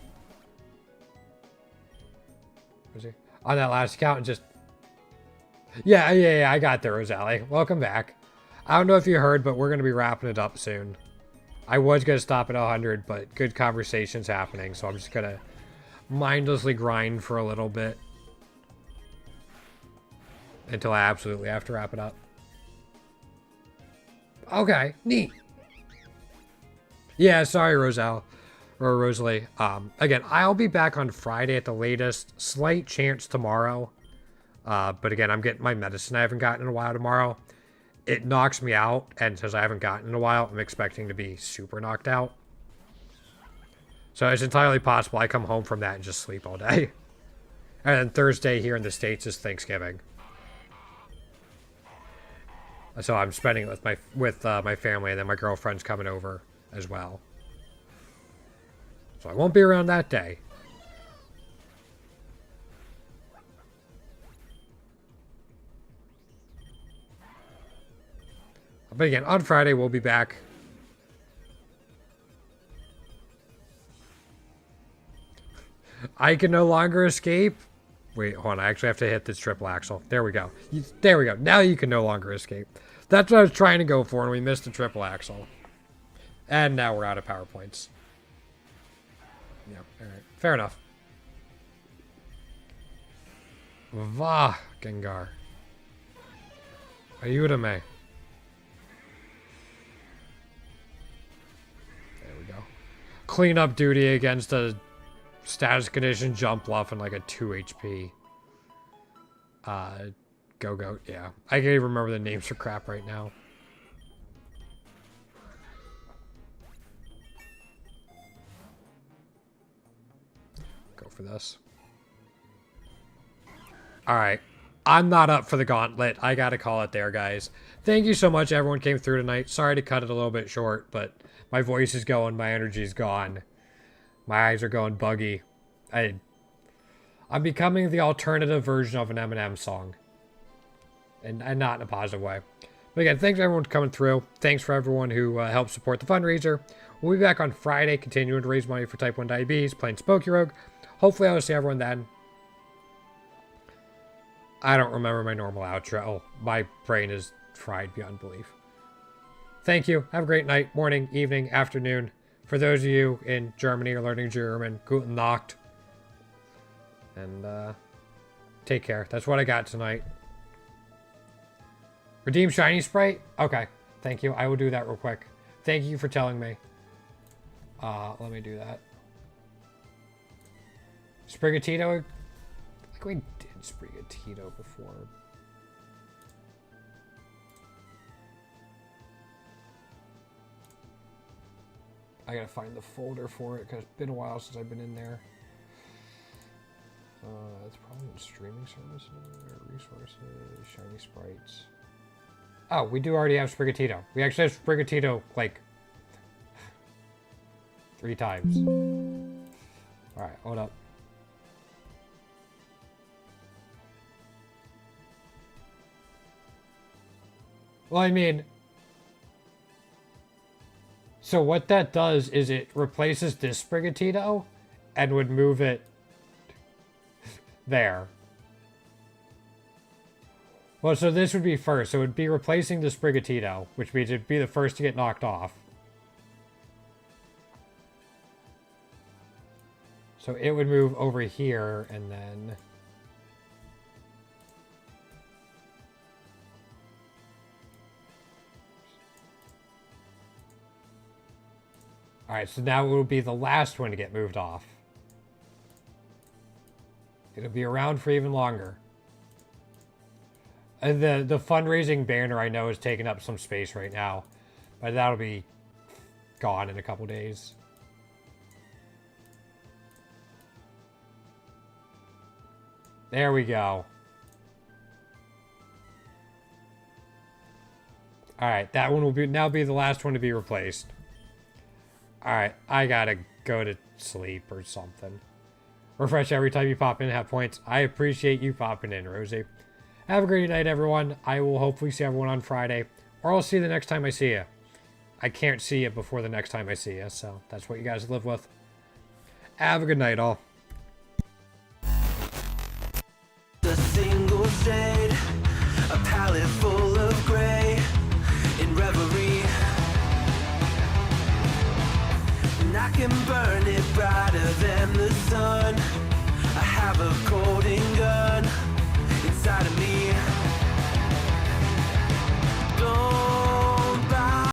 Rosie? On that last account, just... Yeah, I got there, Rosalie. Welcome back. I don't know if you heard, but we're going to be wrapping it up soon. I was going to stop at 100, but good conversation's happening, so I'm just going to mindlessly grind for a little bit. Until I absolutely have to wrap it up. Okay, neat. Yeah, sorry, Roselle. Or Rosalie. Again, I'll be back on Friday at the latest. Slight chance tomorrow. But again, I'm getting my medicine I haven't gotten in a while tomorrow. It knocks me out, and since I haven't gotten in a while, I'm expecting to be super knocked out. So it's entirely possible I come home from that and just sleep all day. And then Thursday here in the States is Thanksgiving. So I'm spending it with my family, and then my girlfriend's coming over as well. So I won't be around that day. But again, on Friday, we'll be back. I can no longer escape. Wait, hold on. I actually have to hit this triple axle. There we go. There we go. Now you can no longer escape. That's what I was trying to go for, and we missed the triple axle. And now we're out of PowerPoints. Yeah, alright. Fair enough. Va, Gengar. Ayúdame. There we go. Cleanup duty against a status condition jump bluff and like a 2 HP. Go-Goat, yeah. I can't even remember the names for crap right now. Go for this. Alright. I'm not up for the gauntlet. I gotta call it there, guys. Thank you so much everyone came through tonight. Sorry to cut it a little bit short, but my voice is going, my energy's gone. My eyes are going buggy. I'm becoming the alternative version of an Eminem song. And not in a positive way. But again, thanks everyone for coming through. Thanks for everyone who helped support the fundraiser. We'll be back on Friday, continuing to raise money for type 1 diabetes, playing Pokerogue. Hopefully I'll see everyone then. I don't remember my normal outro. Oh, my brain is fried beyond belief. Thank you. Have a great night, morning, evening, afternoon. For those of you in Germany or learning German, Guten Nacht. And take care. That's what I got tonight. Redeem Shiny Sprite? Okay. Thank you. I will do that real quick. Thank you for telling me. Let me do that. Sprigatito? I think we did Sprigatito before. I gotta find the folder for it because it's been a while since I've been in there. It's probably in streaming services or resources, shiny sprites. Oh, we do already have Sprigatito. We actually have Sprigatito like 3 times. Alright, hold up. Well, I mean, so what that does is it replaces this Sprigatito and would move it there. Well, so this would be first. So it would be replacing the Sprigatito, which means it'd be the first to get knocked off. So it would move over here and then... Alright, so now it will be the last one to get moved off. It'll be around for even longer. And the fundraising banner I know is taking up some space right now. But that'll be gone in a couple days. There we go. Alright, that one will now be the last one to be replaced. Alright, I gotta go to sleep or something. Refresh every time you pop in and have points. I appreciate you popping in, Rosie. Have a great night, everyone. I will hopefully see everyone on Friday. Or I'll see you the next time I see you. I can't see you before the next time I see you, so that's what you guys live with. Have a good night, all. A single shade, a palette full of gray, in reverie. And I can burn it brighter than the sun. I have a cold